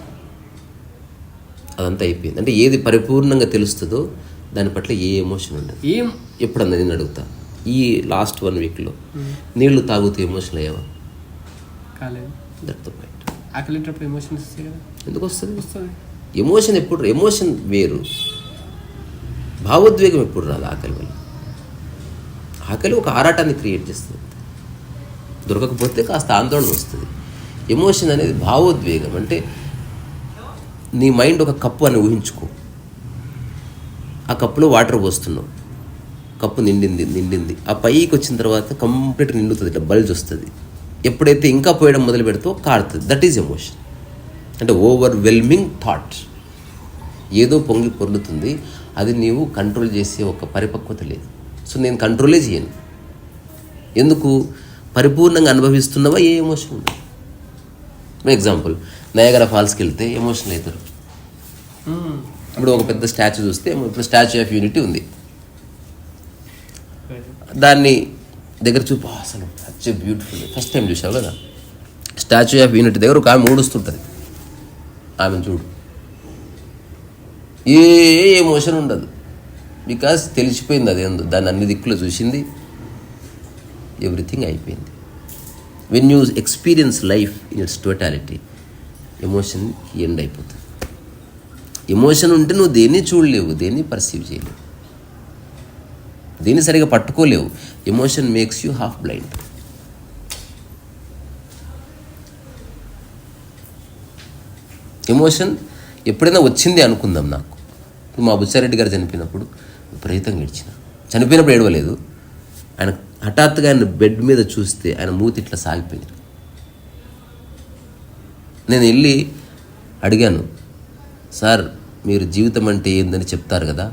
అదంతా అయిపోయింది. అంటే ఏది పరిపూర్ణంగా తెలుస్తుందో దాని పట్ల ఏ ఎమోషన్ ఉండదు. ఎప్పుడన్నా నేను అడుగుతా, ఈ లాస్ట్ 1 వీక్లో నీళ్లు తాగుతూ ఎమోషనల్ అయ్యావా? కాలేదు. That the point. ఆకలిటప్పుడు ఎమోషన్స్ వస్తాయి కదా. ఎందుకు వస్తుంది? ఎమోషన్ ఎప్పుడు, ఎమోషన్ వేరు, భావోద్వేగం ఎప్పుడు రాదు. ఆకలి వల్ల ఆకలి ఒక ఆరాటాన్ని క్రియేట్ చేస్తుంది. దొరకకపోతే కాస్త ఆందోళన వస్తుంది. ఎమోషన్ అనేది భావోద్వేగం. అంటే నీ మైండ్ ఒక కప్పు అని ఊహించుకో. ఆ కప్పులో వాటర్ పోస్తున్నావు, కప్పు నిండింది. ఆ పైకి వచ్చిన తర్వాత కంప్లీట్గా నిండుతుంది, ఇట్లా బల్జ్ వస్తుంది. ఎప్పుడైతే ఇంకా పోయడం మొదలు పెడతావో కారుతుంది. That is emotion. అంటే ఓవర్వెల్మింగ్ థాట్. ఏదో పొంగి పొర్లుతుంది, అది నీవు కంట్రోల్ చేసే ఒక పరిపక్వత లేదు. సో నేను కంట్రోలే చేయను. ఎందుకు? పరిపూర్ణంగా అనుభవిస్తున్నావా ఏ ఎమోషన్ ఉండదు. ఎగ్జాంపుల్, నయాగరా ఫాల్స్కి వెళ్తే ఎమోషనల్ అవుతారు. ఇప్పుడు ఒక పెద్ద స్టాచ్యూ చూస్తే, ఇప్పుడు స్టాచ్యూ ఆఫ్ యూనిటీ ఉంది, దాన్ని దగ్గర చూపు అసలు సచ్ బ్యూటిఫుల్. ఫస్ట్ టైం చూసావు కదా స్టాచ్యూ ఆఫ్ యూనిటీ దగ్గర ఒక ఆమె ఊడుస్తుంటుంది. ఆమెను చూడు, ఏ ఎమోషన్ ఉండదు. బికాస్ తెలిసిపోయింది అదేందో, దాన్ని అన్ని దిక్కులో చూసింది, ఎవ్రీథింగ్ అయిపోయింది. When you experience life in its totality, emotion end అయిపోతుంది. ఎమోషన్ ఉంటే నువ్వు దేన్ని చూడలేవు, దేన్ని పర్సీవ్ చేయలేవు, దేన్ని సరిగా పట్టుకోలేవు. Emotion makes you half blind. Emotion ఎప్పుడైనా వచ్చింది అనుకుందాం. నాకు మా బుచ్చారెడ్డి గారు చనిపోయినప్పుడు విపరీతంగా ఏడ్చిన. చనిపోయినప్పుడు ఏడవలేదు, ఆయన హఠాత్తుగా ఆయన బెడ్ మీద చూస్తే ఆయన మూతి ఇట్లా సాగిపోయింది. నేను వెళ్ళి అడిగాను, సార్ మీరు జీవితం అంటే ఏందని చెప్తారు కదా,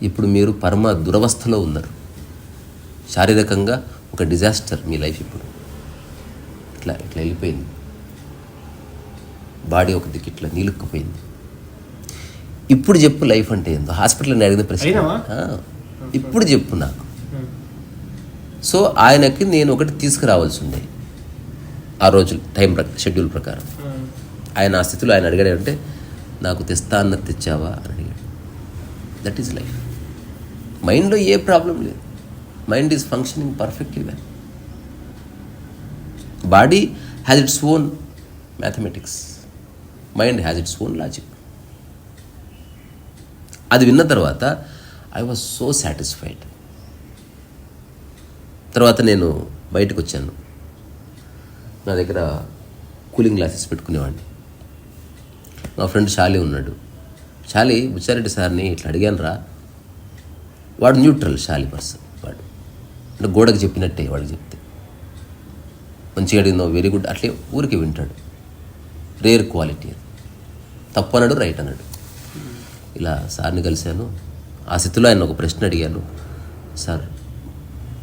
ఇప్పుడు మీరు పరమ దురవస్థలో ఉన్నారు, శారీరకంగా ఒక డిజాస్టర్ మీ లైఫ్. ఇప్పుడు ఇట్లా వెళ్ళిపోయింది, బాడీ ఒక దిక్కు ఇట్లా నీలుక్కుపోయింది. ఇప్పుడు చెప్పు లైఫ్ అంటే ఏందో. హాస్పిటల్లో అడిగిన ప్రశ్న ఇప్పుడు చెప్పు నాకు. సో ఆయనకి నేను ఒకటి తీసుకురావాల్సి ఉండే ఆ రోజు టైం షెడ్యూల్ ప్రకారం. ఆయన ఆ స్థితిలో ఆయన అడిగాడంటే నాకు తెస్తా అన్నది తెచ్చావా అని అడిగాడు. That is life. మైండ్లో ఏ ప్రాబ్లం లేదు, mind is functioning perfectly well. Body has its own mathematics, mind has its own logic. అది విన్న తర్వాత ఐ వాజ్ సో సాటిస్ఫైడ్. తర్వాత నేను బయటకు వచ్చాను. నా దగ్గర కూలింగ్ గ్లాసెస్ పెట్టుకునేవాడిని. మా ఫ్రెండ్ షాలి ఉన్నాడు. షాలి బుచ్చారెడ్డి సార్ని ఇట్లా అడిగాను రా. వాడు న్యూట్రల్, షాలి పర్సన్. వాడు అంటే గోడకు చెప్పినట్టే వాడికి చెప్తే మంచిగా అడిగినావు, వెరీ గుడ్, అట్లే ఊరికి వింటాడు. రేర్ క్వాలిటీ అది. తప్పు అన్నాడు, రైట్ అన్నాడు. ఇలా సార్ని కలిశాను. ఆ స్థితిలో ఆయన ఒక ప్రశ్న అడిగాను, సార్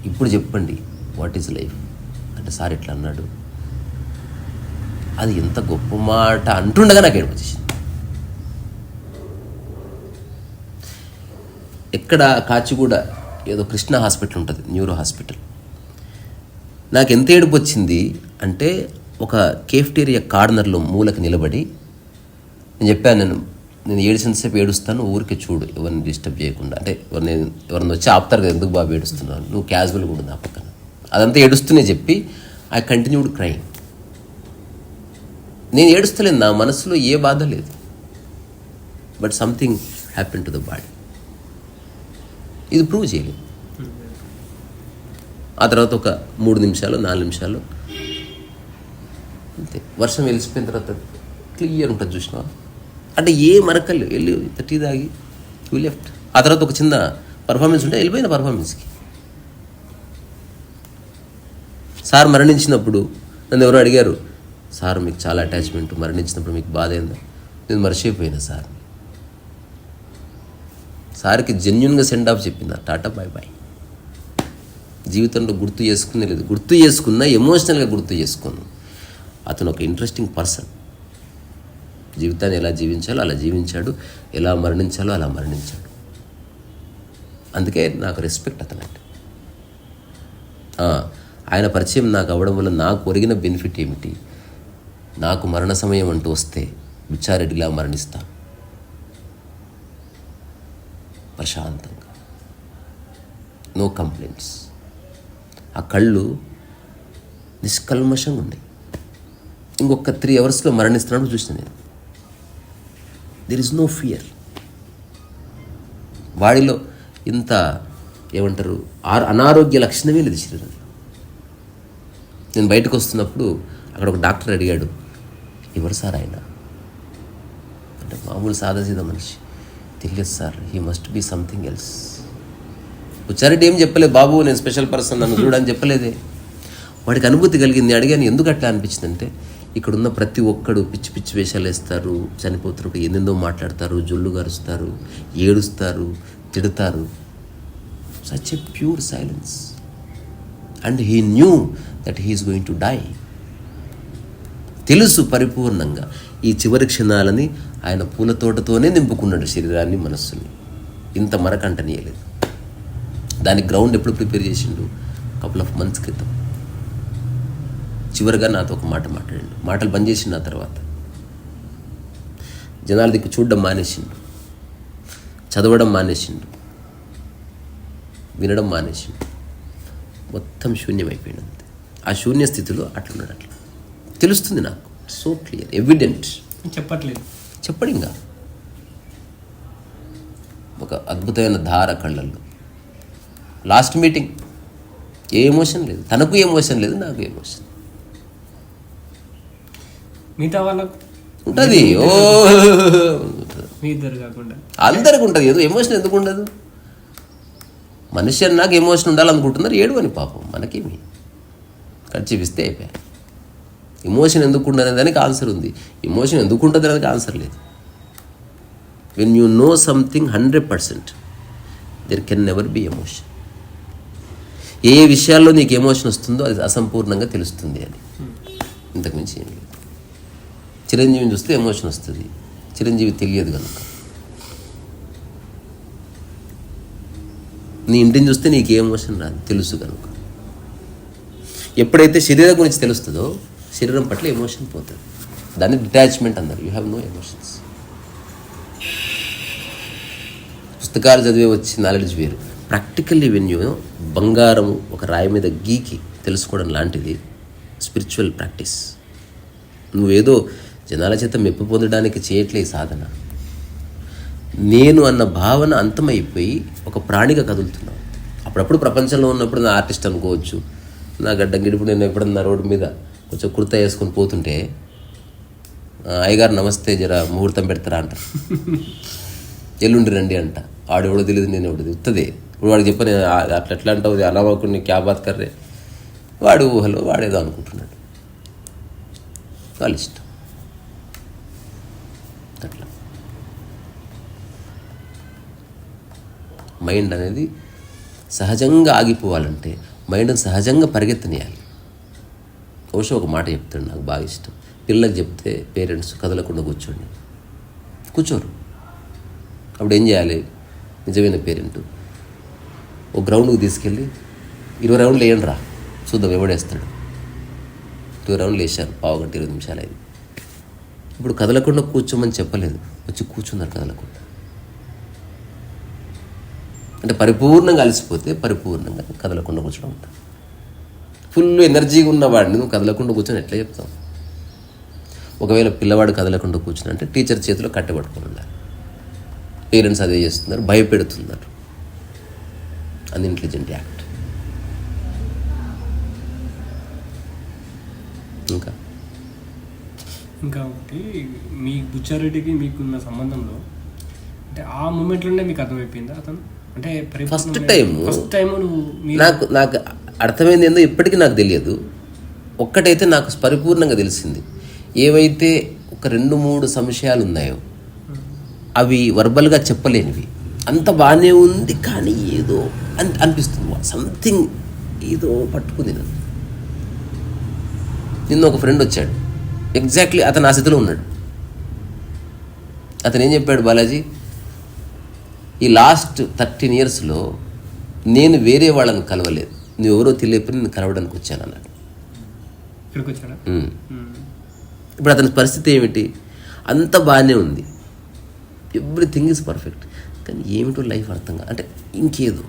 ఇప్పుడు చెప్పండి వాట్ ఈజ్ లైఫ్ అంటే సార్ ఇట్లా అన్నాడు. అది ఎంత గొప్ప మాట అంటుండగా నాకు ఏడుపు వచ్చేసింది. ఎక్కడ కాచిగూడ ఏదో కృష్ణ హాస్పిటల్ ఉంటుంది, న్యూరో హాస్పిటల్. నాకు ఎంత ఏడుపు వచ్చింది అంటే ఒక కేఫ్టేరియా కార్నర్లో మూలకి నిలబడి నేను చెప్పాను, నేను ఏడిసినంతసేపు ఏడుస్తాను, ఊరికే చూడు, ఎవరిని డిస్టర్బ్ చేయకుండా. అంటే ఎవరిని వచ్చి ఆపుతారు కదా, ఎందుకు బాబు ఏడుస్తున్నాను, నువ్వు క్యాజువల్గా ఉండు నా పక్కన. అదంతా ఏడుస్తూనే చెప్పి ఐ కంటిన్యూడ్ క్రైమ్. నేను ఏడుస్తలేను, నా మనసులో ఏ బాధ లేదు, but something happen to the body. ఇది ప్రూవ్ చేయలేదు. ఆ తర్వాత ఒక 3 నిమిషాలు 4 నిమిషాలు అంతే, వర్షం వెలిసిపోయిన తర్వాత క్లియర్ ఉంటుంది చూసినావా, అంటే ఏ మరకలు వెళ్ళి టీ తాగి యూ లెఫ్ట్. ఆ తర్వాత ఒక చిన్న పర్ఫార్మెన్స్ ఉంటే వెళ్ళిపోయిన పర్ఫార్మెన్స్కి. సార్ మరణించినప్పుడు నన్ను ఎవరో అడిగారు, సార్ మీకు చాలా అటాచ్మెంట్, మరణించినప్పుడు మీకు బాధ అయిందా? నేను మర్చిపోయినా సార్కి జెన్యున్గా సెండ్ ఆఫ్ చెప్పిందా, టాటా బాయ్ బాయ్. జీవితంలో గుర్తు చేసుకునే లేదు, గుర్తు చేసుకున్నా ఎమోషనల్గా గుర్తు చేసుకున్నాను. అతను ఒక ఇంట్రెస్టింగ్ పర్సన్, జీవితాన్ని ఎలా జీవించాలో అలా జీవించాడు, ఎలా మరణించాలో అలా మరణించాడు. అందుకే నాకు రెస్పెక్ట్ అతనంటే. ఆయన పరిచయం నాకు అవ్వడం వల్ల నాకు ఒరిగిన బెనిఫిట్ ఏమిటి, నాకు మరణ సమయం అంటూ వస్తే బిచ్చారెడ్డిలా మరణిస్తా ప్రశాంతంగా, నో కంప్లైంట్స్. ఆ కళ్ళు నిష్కల్మషంగా ఉన్నాయి. ఇంకొక 3 అవర్స్లో మరణిస్తున్నాడు చూసిన నేను. There is no fear. వాడిలో ఇంత ఏమంటారు అనారోగ్య లక్షణమే లేదు శరీరంలో. నేను బయటకు వస్తున్నప్పుడు అక్కడ ఒక డాక్టర్ అడిగాడు, ఎవరు సార్ ఆయన అంటే, మామూలు సాదాసీదా మనిషి. తెలియదు sir, he must be something else. ఉచ్చారెడ్డి ఏం చెప్పలేదు, బాబు నేను స్పెషల్ పర్సన్ నన్ను చూడని చెప్పలేదే. వాడికి అనుభూతి కలిగింది. అడిగాను ఎందుకు అట్లా అనిపించింది అంటే, ఇక్కడున్న ప్రతి ఒక్కడు పిచ్చి పిచ్చి వేషాలు వేస్తారు, చనిపోతున్నప్పుడు ఎన్నెందో మాట్లాడతారు, జొల్లు గరుస్తారు, ఏడుస్తారు, తిడతారు. Such a pure silence. And he knew that he is going to die. తెలుసు పరిపూర్ణంగా ఈ చివరి క్షణాలని ఆయన పూల తోటతోనే నింపుకున్నాడు శరీరాన్ని, మనస్సుని. ఇంత మరకంటనీయలేదు. దానికి గ్రౌండ్ ఎప్పుడు ప్రిపేర్ చేసిండు, కపుల్ ఆఫ్ మంత్స్ క్రితం. చివరిగా నాతో ఒక మాట మాట్లాడిండు. మాటలు బంద్ చేసిండు. ఆ తర్వాత జనాల దిక్కు చూడడం మానేసిండు, చదవడం మానేసిండు, వినడం మానేసిండు. మొత్తం శూన్యమైపోయింది అంతే. ఆ శూన్య స్థితిలో అట్లున్నాడు. అట్లా తెలుస్తుంది నాకు, సో క్లియర్, ఎవిడెంట్. చెప్పడు ఇంకా. ఒక అద్భుతమైన ధార కళ్ళల్లో. లాస్ట్ మీటింగ్ ఏ ఎమోషన్ లేదు, తనకు ఎమోషన్ లేదు, నాకు ఎమోషన్. మిగతా వాళ్ళకు ఉంటుంది, ఓ కాకుండా అందరికి ఉంటుంది. ఏదో ఎమోషన్ ఎందుకు ఉండదు? మనిషి అన్నాక ఎమోషన్ ఉండాలనుకుంటున్నారు, ఏడు అని పాపం. మనకేమి చూపిస్తే అయిపోయాయి. ఎమోషన్ ఎందుకు ఉండదు దానికి ఆన్సర్ ఉంది, ఎమోషన్ ఎందుకు ఉంటుంది దానికి ఆన్సర్ లేదు. When you know something 100%, there can never be emotion. ఏ విషయాల్లో నీకు ఎమోషన్ వస్తుందో అది అసంపూర్ణంగా తెలుస్తుంది అని, ఇంతకుమించి ఏం లేదు. చిరంజీవిని చూస్తే ఎమోషన్ వస్తుంది, చిరంజీవి తెలియదు కనుక. నీ ఇంటిని చూస్తే నీకు ఏ ఎమోషన్ రాదు, తెలుసు కనుక. ఎప్పుడైతే శరీరం గురించి తెలుస్తుందో శరీరం పట్ల ఎమోషన్ పోతుంది. దాన్ని డిటాచ్మెంట్ అన్నారు. You have no emotions. పుస్తకాలు చదివే వచ్చి నాలెడ్జ్ వేరు. ప్రాక్టికల్లీ వెన్యూ బంగారం ఒక రాయి మీద గీకి తెలుసుకోవడం లాంటిది స్పిరిచువల్ ప్రాక్టీస్. నువ్వేదో జనాల చేత మెప్పు పొందడానికి చేయట్లే సాధన. నేను అన్న భావన అంతమైపోయి ఒక ప్రాణిగా కదులుతున్నావు. అప్పుడప్పుడు ప్రపంచంలో ఉన్నప్పుడు నా ఆర్టిస్ట్ అనుకోవచ్చు, నా గడ్డంగిడిప్పుడు నేను ఎప్పుడన్నా రోడ్డు మీద కొంచెం కుర్తా వేసుకొని పోతుంటే అయ్యగారు నమస్తే జర ముహూర్తం పెడతారా అంటారు, ఎల్లుండి రండి అంట. ఆడెవడో తెలియదు, నేను ఎవడో ఉత్తదే. ఇప్పుడు వాడికి చెప్పని అట్లా ఎట్లా అంటావు, అలావాకుని క్యా బాత్ కర్రే. వాడు ఊహలో వాడేదో అనుకుంటున్నాడు, వాళ్ళ ఇష్టం. అట్లా మైండ్ అనేది సహజంగా ఆగిపోవాలంటే మైండ్ని సహజంగా పరిగెత్తనియాలి. బహుశా ఒక మాట చెప్తాడు, నాకు బాగా ఇష్టం. పిల్లలకు చెప్తే పేరెంట్స్ కదలకుండా కూర్చోరు. అప్పుడు ఏం చేయాలి? నిజమైన పేరెంట్ ఓ గ్రౌండ్కి తీసుకెళ్ళి 20 రౌండ్లు వేయండి రా, చూద్దాం ఎవడేస్తాడు. 20 రౌండ్లు వేసారు, పావుగంట 20 నిమిషాలు అయింది. ఇప్పుడు కదలకుండా కూర్చోమని చెప్పలేదు, వచ్చి కూర్చున్నారు కదలకుండా. అంటే పరిపూర్ణంగా అలసిపోతే పరిపూర్ణంగా కదలకుండా కూర్చోడం ఉంటుంది. ఫుల్ ఎనర్జీగా ఉన్నవాడిని నువ్వు కదలకుండా కూర్చొని ఎట్లా చెప్తావు? ఒకవేళ పిల్లవాడు కదలకుండా కూర్చుని అంటే టీచర్ చేతిలో కట్టబడుకొని ఉండాలి. పేరెంట్స్ అదే చేస్తున్నారు, భయపెడుతున్నారు. Unintelligent act. ఇంకా ఒకటి, మీ బుచ్చారెడ్డికి మీకున్న సంబంధంలో అంటే ఆ మూమెంట్లోనే మీకు అర్థమైపోయిందా అతను అంటే ఫస్ట్ టైం నువ్వు నాకు అర్థమైంది ఏందో ఇప్పటికీ నాకు తెలియదు. ఒక్కటైతే నాకు పరిపూర్ణంగా తెలిసింది, ఏవైతే ఒక 2-3 సంశయాలు ఉన్నాయో అవి వర్బల్గా చెప్పలేనివి. అంత బాగానే ఉంది కానీ ఏదో అనిపిస్తుంది, సంథింగ్ ఏదో పట్టుకుంది నన్ను. నిన్న ఒక ఫ్రెండ్ వచ్చాడు, ఎగ్జాక్ట్లీ అతను ఆ స్థితిలో ఉన్నాడు. అతను ఏం చెప్పాడు, బాలాజీ ఈ లాస్ట్ 13 yearsలో నేను వేరే వాళ్ళని కలవలేదు, నువ్వెవరో తెలియకపోయి నేను కలవడానికి వచ్చాను అన్నాడు. ఇక్కడికి వచ్చాడా? ఇప్పుడు అతని పరిస్థితి ఏమిటి, అంత బాగానే ఉంది, ఎవ్రీథింగ్ ఈజ్ పర్ఫెక్ట్, కానీ ఏమిటో లైఫ్ అర్థంగా అంటే ఇంకేదో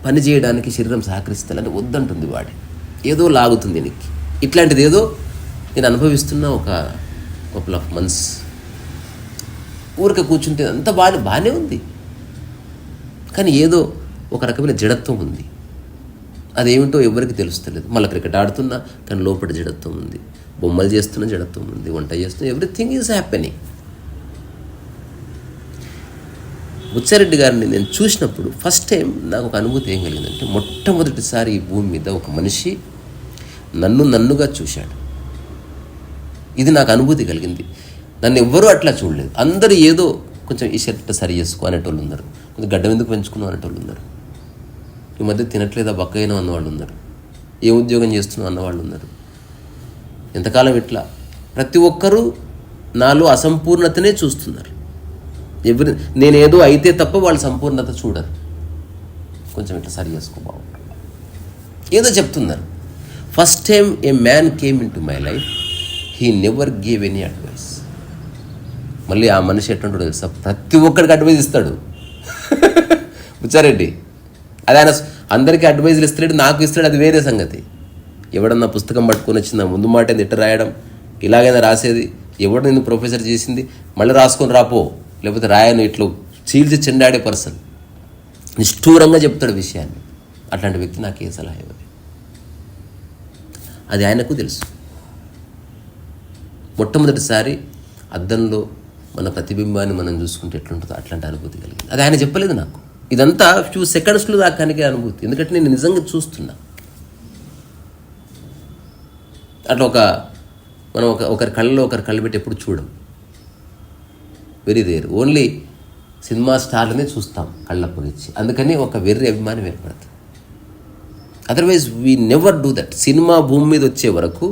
పని చేయడానికి శరీరం సహకరిస్తానంటే వద్దంటుంది, వాడి ఏదో లాగుతుంది నీకు. ఇట్లాంటిది ఏదో నేను అనుభవిస్తున్న ఒక couple of months ఊరిక కూర్చుంటే అంత బాగానే ఉంది, కానీ ఏదో ఒక రకమైన జడత్వం ఉంది. అదేమిటో ఎవరికి తెలుస్తలేదు. మళ్ళీ క్రికెట్ ఆడుతున్నా కానీ లోపల జడత్వం ఉంది, బొమ్మలు చేస్తున్న జడత్వం ఉంది, వంట చేస్తున్నా, ఎవ్రీథింగ్ ఈజ్ హ్యాపెనింగ్. బుచ్చారెడ్డి గారిని నేను చూసినప్పుడు ఫస్ట్ టైం నాకు ఒక అనుభూతి ఏం కలిగిందంటే, మొట్టమొదటిసారి ఈ భూమి మీద ఒక మనిషి నన్నుగా చూశాడు. ఇది నాకు అనుభూతి కలిగింది. నన్ను ఎవ్వరూ అట్లా చూడలేదు. అందరూ ఏదో కొంచెం ఈ షర్ట్ సరి చేసుకో అనేటోళ్ళు ఉన్నారు, కొంచెం గడ్డం ఎందుకు పెంచుకున్నావు అనేటోళ్ళు ఉన్నారు, ఈ మధ్య తినట్లేదా బక్కయినా అన్నవాళ్ళు ఉన్నారు, ఏ ఉద్యోగం చేస్తున్నావు అన్నవాళ్ళు ఉన్నారు. ఎంతకాలం ఇట్లా ప్రతి ఒక్కరూ నాలో అసంపూర్ణతనే చూస్తున్నారు. నేనేదో అయితే తప్ప వాళ్ళు సంపూర్ణత చూడరు. కొంచెం ఇట్లా సరి చేసుకో బాగుంటుంది ఏదో చెప్తున్నారు. First time A man came in to my life, he never gave any advice. మళ్ళీ ఆ మనిషి ఎట్లుంటాడో తెలుసా, ప్రతి ఒక్కడికి అడ్వైజ్ ఇస్తాడు బుచ్చారెడ్డి. అది ఆయన అందరికీ అడ్వైజులు ఇస్తాడు, నాకు ఇస్తాడు, అది వేరే సంగతి. ఎవడన్నా పుస్తకం పట్టుకొని వచ్చిందా ముందు మాట ఇట్ట రాయడం, ఇలాగైనా రాసేది, ఎవడు నిన్ను ప్రొఫెసర్ చేసింది మళ్ళీ రాసుకొని రాపో, లేకపోతే రాయను ఇట్లా చీల్చి చెండాడే పర్సన్ నిష్ఠూరంగా చెప్తాడు విషయాన్ని. అట్లాంటి వ్యక్తి నాకు ఏ సలహా ఇవ్వదు. అది ఆయనకు తెలుసు. మొట్టమొదటిసారి అద్దంలో మన ప్రతిబింబాన్ని మనం చూసుకుంటే ఎట్లుంటుందో అట్లాంటి అనుభూతి కలిగింది. అది ఆయన చెప్పలేదు నాకు. ఇదంతా ఫ్యూ సెకండ్స్లో దాకానికే అనుభూతి, ఎందుకంటే నేను నిజంగా చూస్తున్నా. అట్లా మనం ఒకరి కళ్ళలో ఒకరి కళ్ళు పెట్టి ఎప్పుడు చూడం, వెరీ రేర్. ఓన్లీ సినిమా స్టార్లనే చూస్తాం కళ్ళప్పగిచ్చి, అందుకని ఒక వెర్రి అభిమానం ఏర్పడుతుంది. Otherwise we never do that. Cinema భూమి మీద వచ్చే వరకు,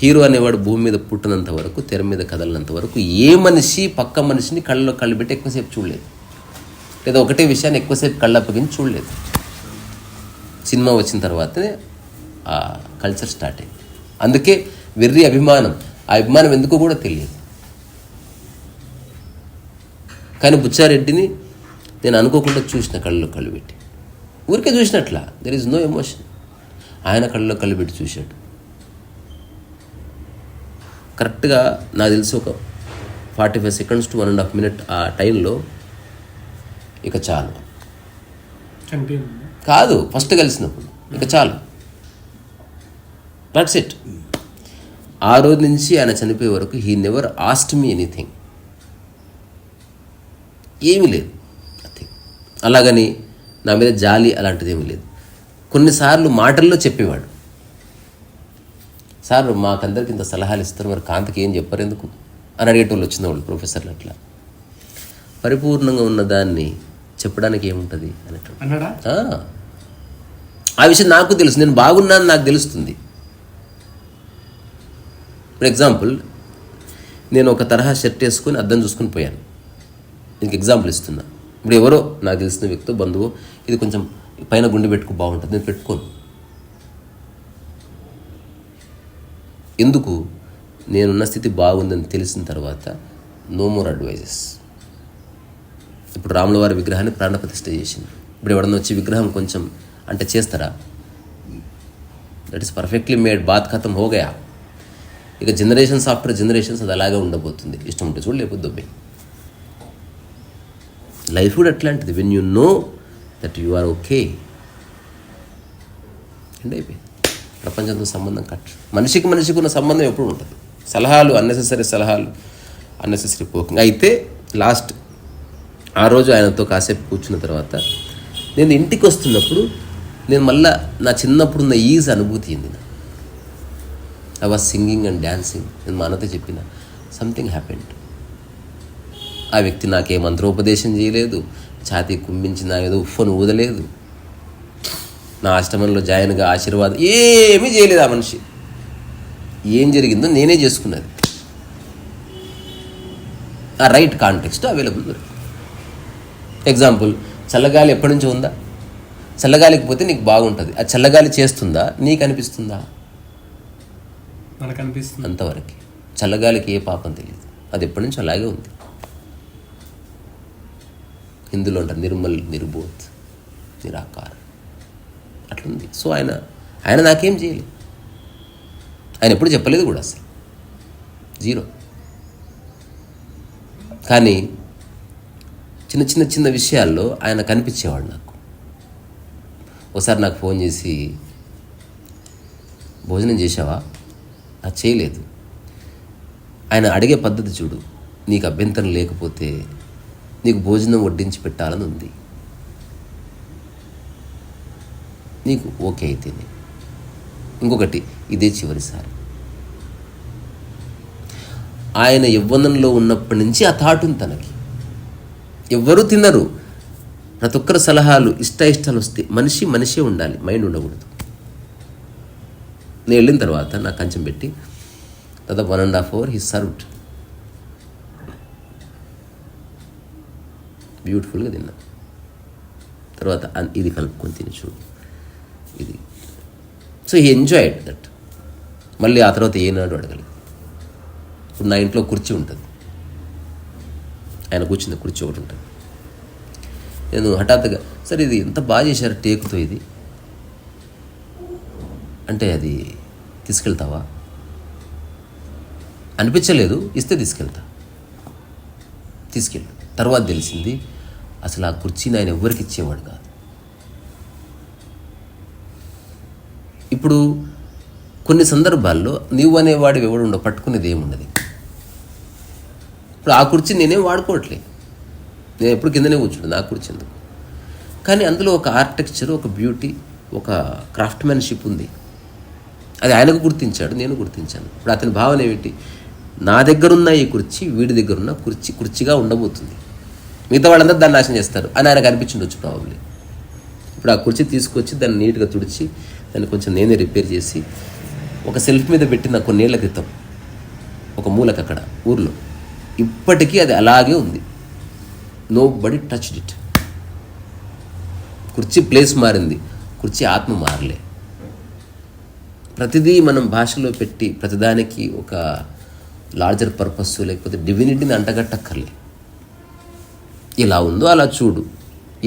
హీరో అనేవాడు భూమి మీద పుట్టినంత వరకు, తెర మీద కదలినంత వరకు ఏ మనిషి పక్క మనిషిని కళ్ళలో కళ్ళు పెట్టి ఎక్కువసేపు చూడలేదు, లేదా ఒకటే విషయాన్ని ఎక్కువసేపు కళ్ళప్పగించి చూడలేదు. సినిమా వచ్చిన తర్వాతనే ఆ కల్చర్ స్టార్ట్ అయింది. అందుకే వెర్రి అభిమానం. ఆ అభిమానం ఎందుకో కూడా తెలియదు. కానీ బుచ్చారెడ్డిని నేను అనుకోకుండా చూసిన కళ్ళలో కళ్ళు పెట్టి, ఊరికే చూసినట్లా, దెర్ ఈజ్ నో ఎమోషన్. ఆయన కళ్ళలో కళ్ళు పెట్టి చూశాడు. కరెక్ట్గా నాకు తెలిసి ఒక 45 seconds to 1.5 minutes ఆ టైంలో ఇక చాలు కాదు, ఫస్ట్ కలిసినప్పుడు ఇక చాలు, దట్స్ ఇట్. ఆ రోజు నుంచి ఆయన చనిపోయే వరకు he never asked me anything, ఏమీ లేదు. అలాగని నా మీద జాలి అలాంటిది ఏమీ లేదు. కొన్నిసార్లు మాటల్లో చెప్పేవాడు, సార్ మాకందరికి ఇంత సలహాలు ఇస్తారు, మరి కాంతకి ఏం చెప్పారు ఎందుకు అని అడిగేటోళ్ళు వచ్చిన వాళ్ళు ప్రొఫెసర్లు. అట్లా పరిపూర్ణంగా ఉన్న దాన్ని చెప్పడానికి ఏముంటుంది అనేటోళ్ళు. ఆ విషయం నాకు తెలుసు, నేను బాగున్నాను నాకు తెలుస్తుంది. ఫర్ ఎగ్జాంపుల్, నేను ఒక తరహా షర్ట్ వేసుకొని అద్దం చూసుకొని పోయాను. దీనికి ఎగ్జాంపుల్ ఇస్తున్నా. ఇప్పుడు ఎవరో నాకు తెలిసిన వ్యక్తితో బంధువు, ఇది కొంచెం పైన గుండె పెట్టుకు బాగుంటుంది, నేను పెట్టుకోను. ఎందుకు? నేనున్న స్థితి బాగుందని తెలిసిన తర్వాత నో మోర్ అడ్వైజెస్. ఇప్పుడు రాముల వారి విగ్రహాన్ని ప్రాణప్రతిష్ఠ చేసింది. ఇప్పుడు ఎవడన్నా వచ్చి విగ్రహం కొంచెం అంటే చేస్తారా? దట్ ఈస్ పర్ఫెక్ట్లీ మేడ్, బాత్ ఖతం హోగయా. ఇక జనరేషన్స్ ఆఫ్టర్ జనరేషన్స్ అది అలాగే ఉండబోతుంది. ఇష్టం ఉంటే చూడు, లేకపోతే దొబ్బే. లైఫ్ కూడా అట్లాంటిది. When you know that you are okay and అయిపోయింది. ప్రపంచంతో సంబంధం కట్. మనిషికి ఉన్న సంబంధం ఎప్పుడు ఉంటుంది. సలహాలు, అన్నెసెసరీ సలహాలు, అన్నెసెసరీ పోకింగ్. అయితే లాస్ట్ ఆ రోజు ఆయనతో కాసేపు కూర్చున్న తర్వాత నేను ఇంటికి వస్తున్నప్పుడు నేను మళ్ళా నా చిన్నప్పుడు ఉన్న ఈజ్ అనుభూతి అయింది. I was singing and dancing. నేను మా అన్నతో చెప్పిన సంథింగ్ హ్యాపెండ్. ఆ వ్యక్తి నాకే మంత్రోపదేశం చేయలేదు, ఛాతీ కుమ్మించి నా ఏదో ఉఫ్ఫను ఊదలేదు, నా ఆశ్రమంలో జాయిన్గా ఆశీర్వాదం ఏమీ చేయలేదు. ఆ మనిషి ఏం జరిగిందో నేనే చేసుకున్నది. ఆ రైట్ కాంటెక్స్ట్ అవైలబుల్ దొరికింది. ఎగ్జాంపుల్, చల్లగాలి ఎప్పటి నుంచో ఉందా? చల్లగాలికి పోతే నీకు బాగుంటుంది. ఆ చల్లగాలి చేస్తుందా? నీకు అనిపిస్తుందా? మనకు అనిపిస్తుంది అంతవరకు. చల్లగాలికి ఏ పాపం తెలియదు, అది ఎప్పటి నుంచో అలాగే ఉంది. హిందీలో అంటారు నిర్మల్, నిర్బోధ్, నిరాకార్, అట్లుంది. సో ఆయన నాకేం చేయలేదు. ఆయన ఎప్పుడు చెప్పలేదు కూడా, అసలు జీరో. కానీ చిన్న విషయాల్లో ఆయన కనిపించేవాడు నాకు. ఒకసారి నాకు ఫోన్ చేసి, భోజనం చేసావా? అది చేయలేదు. ఆయన అడిగే పద్ధతి చూడు, నీకు అభ్యంతరం లేకపోతే నీకు భోజనం వడ్డించి పెట్టాలని ఉంది, నీకు ఓకే అయితేనే. ఇంకొకటి, ఇదే చివరిసారి. ఆయన యవ్వనంలో ఉన్నప్పటి నుంచి ఆ థాట్ ఉంది తనకి. ఎవ్వరూ తినరు, ప్రతి ఒక్కరి సలహాలు, ఇష్టాలు వస్తే మనిషే ఉండాలి, మైండ్ ఉండకూడదు. నేను వెళ్ళిన తర్వాత నాకు కంచెం పెట్టి దాదాపు 1.5 hours హీ సర్వ్డ్. బ్యూటిఫుల్గా తిన్నా. తర్వాత ఇది కలుపుకొని తిని చూడు, ఇది. So he enjoyed that. మళ్ళీ ఆ తర్వాత ఏనాడు అడగలేదు. ఇప్పుడు నా ఇంట్లో కుర్చీ ఉంటుంది, ఆయన కూర్చున్న కుర్చీ ఒకటి ఉంటుంది. నేను హఠాత్తుగా, సరే ఇది ఎంత బాగా చేశారు టేకుతో, ఇది అంటే అది తీసుకెళ్తావా అనిపించలేదు, ఇస్తే తీసుకెళ్ళు. తర్వాత తెలిసింది అసలు ఆ కుర్చీని ఆయన ఎవ్వరికి ఇచ్చేవాడు కాదు. ఇప్పుడు కొన్ని సందర్భాల్లో నీవు అనేవాడు ఎవడు ఉండవు, పట్టుకునేది ఏముండదు. ఇప్పుడు ఆ కుర్చీ నేనేం వాడుకోవట్లేదు, నేను ఎప్పుడు కిందనే కూర్చుంటాను, నా కుర్చీ ఎందుకు. కానీ అందులో ఒక ఆర్కిటెక్చర్, ఒక బ్యూటీ, ఒక క్రాఫ్ట్మెన్షిప్ ఉంది. అది ఆయనకు గుర్తించాడు, నేను గుర్తించాను. ఇప్పుడు అతని భావన ఏమిటి, నా దగ్గరున్న ఈ కుర్చీ వీడి దగ్గరున్న కుర్చీగా ఉండబోతుంది, మిగతా వాళ్ళందరూ దాన్ని నాశనం చేస్తారు అని ఆయనకు అనిపించిండొచ్చు ప్రాబబ్లీ. ఇప్పుడు ఆ కుర్చీ తీసుకొచ్చి దాన్ని నీట్గా తుడిచి దాన్ని కొంచెం నేనే రిపేర్ చేసి ఒక సెల్ఫ్ మీద పెట్టిన కొన్నేళ్ల క్రితం ఒక మూలకు అక్కడ ఊర్లో, ఇప్పటికీ అది అలాగే ఉంది. Nobody touched it. కుర్చీ ప్లేస్ మారింది, కుర్చీ ఆత్మ మారలే. ప్రతిదీ మనం భాషలో పెట్టి ప్రతిదానికి ఒక లార్జర్ పర్పస్ లేకపోతే డివినిటీని అంటగట్టక్కర్లే. ఇలా ఉందో అలా చూడు,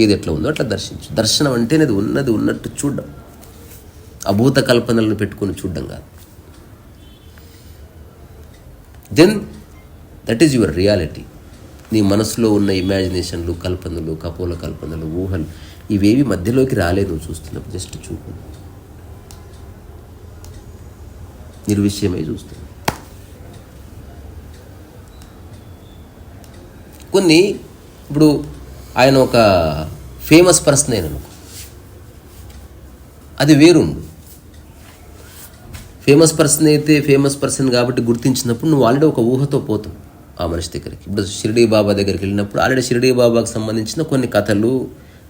ఏది ఎట్లా ఉందో అట్లా దర్శించు. దర్శనం అంటేనే అది ఉన్నది ఉన్నట్టు చూడడం, అభూత కల్పనలను పెట్టుకొని చూడడం కాదు. Then that is your reality. నీ మనసులో ఉన్న ఇమాజినేషన్లు, కల్పనలు, కపోల కల్పనలు, ఊహలు ఇవేవి మధ్యలోకి రాలేదు. నువ్వు చూస్తున్నప్పుడు జస్ట్ చూపు, నిర్విషయమై చూస్తున్నావు. కొన్ని ఇప్పుడు ఆయన ఒక ఫేమస్ పర్సన్ అయిన అనుకో, అది వేరుండు. ఫేమస్ పర్సన్ అయితే ఫేమస్ పర్సన్ కాబట్టి గుర్తించినప్పుడు నువ్వు ఆల్రెడీ ఒక ఊహతో పోతావు ఆ మనిషి దగ్గరికి. ఇప్పుడు షిరిడీ బాబా దగ్గరికి వెళ్ళినప్పుడు ఆల్రెడీ షిరిడీ బాబాకు సంబంధించిన కొన్ని కథలు,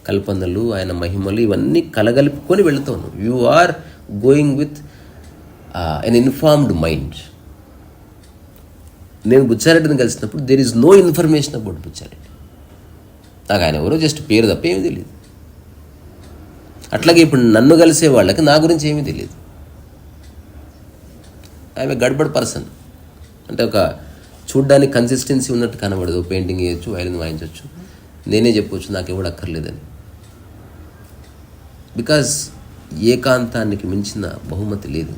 కల్పనలు, ఆయన మహిమలు ఇవన్నీ కలగలుపుకొని వెళుతావు. You are going with an informed mind. నేను బుచ్చారెడ్డిని కలిసినప్పుడు there is no information about Bucchareddy. నాకు ఆయన ఎవరో జస్ట్ పేరు తప్ప ఏమీ తెలియదు. అట్లాగే ఇప్పుడు నన్ను కలిసే వాళ్ళకి నా గురించి ఏమీ తెలియదు. ఐఎమ్ ఏ గడ్బడ్ పర్సన్. అంటే ఒక చూడ్డానికి కన్సిస్టెన్సీ ఉన్నట్టు కనబడదు. పెయింటింగ్ వేయచ్చు, వైలిన్ వాయించవచ్చు, నేనే చెప్పవచ్చు నాకు ఎవడు అక్కర్లేదని. బికాజ్ ఏకాంతానికి మించిన బహుమతి లేదు.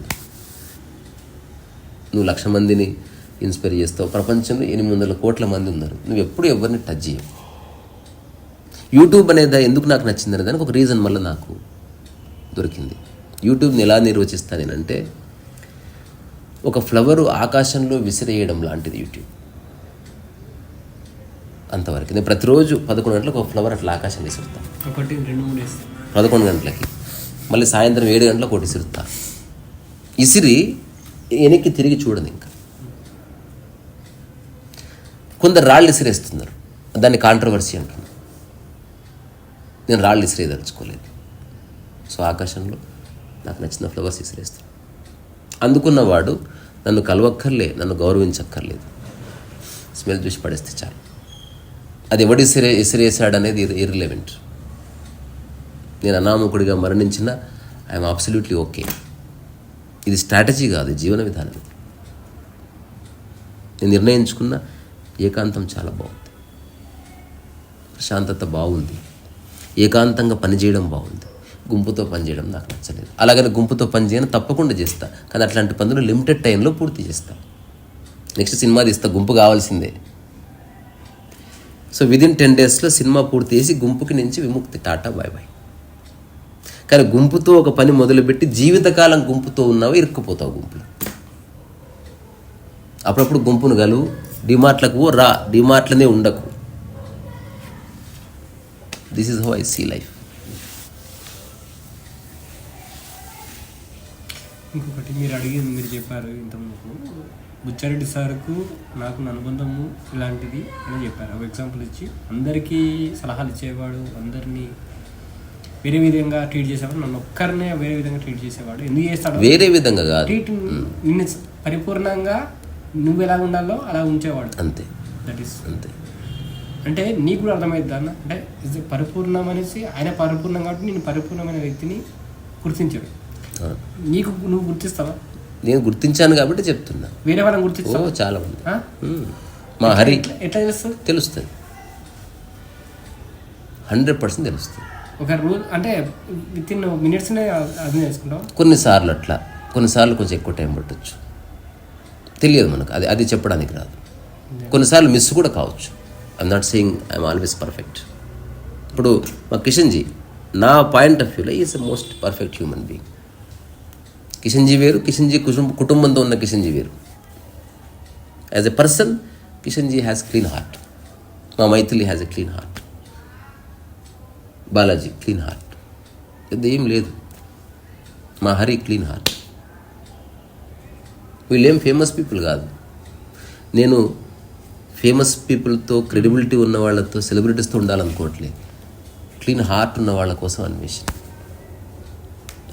నువ్వు 1,00,000 మందిని ఇన్స్పైర్ చేస్తావు, ప్రపంచంలో 800 కోట్ల మంది ఉన్నారు, నువ్వు ఎప్పుడు ఎవరిని టచ్ చేయవు. యూట్యూబ్ అనేది ఎందుకు నాకు నచ్చింది అనే దానికి ఒక రీజన్ మళ్ళీ నాకు దొరికింది. యూట్యూబ్ని ఎలా నిర్వచిస్తానంటే, ఒక ఫ్లవరు ఆకాశంలో విసిరేయడం లాంటిది యూట్యూబ్. అంతవరకు నేను ప్రతిరోజు 11 గంటలకు ఒక ఫ్లవర్ అట్లా ఆకాశం విసురుతాను. 1, 2, 3 వేస్తాను 11 గంటలకి, మళ్ళీ సాయంత్రం 7 గంటలకు ఒకటి విసురుతా. ఇసిరి వెనక్కి తిరిగి చూడదు. ఇంకా కొందరు రాళ్ళు ఇసిరేస్తున్నారు, దాన్ని కాంట్రవర్సీ అంటున్నారు. నేను రాళ్ళు ఇసిరేదలుచుకోలేదు. సో ఆకాశంలో నాకు నచ్చిన ఫ్లవర్స్ ఇసిరేస్తాను. అందుకున్నవాడు నన్ను కలవక్కర్లే, నన్ను గౌరవించక్కర్లేదు, స్మెల్ చూసి పడేస్తే చాలు. అది ఎవడు ఇసిరేసాడనేది ఇర్రిలెవెంట్. నేను అనామకుడిగా మరణించిన ఐఎమ్ అబ్సల్యూట్లీ ఓకే. ఇది స్ట్రాటజీ కాదు, జీవన విధానం. నేను నిర్ణయించుకున్న ఏకాంతం చాలా బాగుంది, ప్రశాంతత బాగుంది, ఏకాంతంగా పనిచేయడం బాగుంది. గుంపుతో పనిచేయడం నాకు నచ్చలేదు. అలాగని గుంపుతో పనిచేయడం తప్పకుండా చేస్తా, కానీ అట్లాంటి పనులు లిమిటెడ్ టైంలో పూర్తి చేస్తా. నెక్స్ట్ సినిమా తీస్తా, గుంపు కావాల్సిందే. సో విదిన్ 10 డేస్లో సినిమా పూర్తి చేసి గుంపుకి నుంచి విముక్తి, టాటా బాయ్ బాయ్. కానీ గుంపుతో ఒక పని మొదలుపెట్టి జీవితకాలం గుంపుతో ఉన్నావు, ఇరుక్కుపోతావు గుంపులో. అప్పుడప్పుడు గుంపును గలువు, డిమార్ట్లకు రా, డిమార్ట్లనే ఉండకు. This is how I see life. ఇంకొకటి మీరు చెప్పారు ఇంతకుముందు, బుచ్చారెడ్డి సార్కు నాకు అనుబంధము ఇలాంటిది అని చెప్పారు. ఒక ఎగ్జాంపుల్ ఇచ్చి, అందరికీ సలహాలు ఇచ్చేవాడు, అందరినీ వేరే విధంగా ట్రీట్ చేసేవాడు, నన్ను ఒక్కరినే వేరే విధంగా ట్రీట్ చేసేవాడు. ఎందుకు చేస్తాడు? వేరే విధంగా కాదు, ట్రీట్ నిన్ను పరిపూర్ణంగా నువ్వు ఎలా ఉండాలో అలా ఉంచేవాడు. అంతే. దట్ ఈస్ అంతే. అంటే నీకు కూడా అర్థమైద్ది అన్న, అంటే ఇది పరిపూర్ణం అనేసి ఆయన పరిపూర్ణం కాబట్టి నేను పరిపూర్ణమైన వ్యక్తిని గుర్తించాడు. నీకు నువ్వు గుర్తిస్తావా? నేను గుర్తించాను కాబట్టి చెప్తున్నా. వేరే వాళ్ళని గుర్తిస్తావా? చాలా మంది. మా హరి ఎట్లా తెలుస్తుంది? తెలుస్తుంది, 100% తెలుస్తుంది. ఒక రూల్ అంటే విత్ ఇన్ మినిట్స్నే అర్థం చేసుకుంటాం. కొన్నిసార్లు అట్లా, కొన్నిసార్లు కొంచెం ఎక్కువ టైం పట్టచ్చు, తెలియదు మనకు. అది చెప్పడానికి రాదు. కొన్నిసార్లు మిస్ కూడా కావచ్చు. I'm not saying I'm always perfect. ఇప్పుడు మా కిషన్జీ, నా పాయింట్ ఆఫ్ వ్యూలో is the most perfect human being. Kishanji వేరు, కిషన్జీ కుటుంబంతో ఉన్న కిషన్జీ వేరు. As a person Kishanji has clean heart. మా Maithili has a clean heart. Balaji clean heart, పెద్ద ఏం లేదు. మా హరి క్లీన్ హార్ట్. వీళ్ళేం ఫేమస్ పీపుల్ కాదు. నేను ఫేమస్ పీపుల్తో, క్రెడిబిలిటీ ఉన్న వాళ్ళతో, సెలబ్రిటీస్తో ఉండాలనుకోవట్లేదు. క్లీన్ హార్ట్ ఉన్న వాళ్ళ కోసం అన్వేషణ.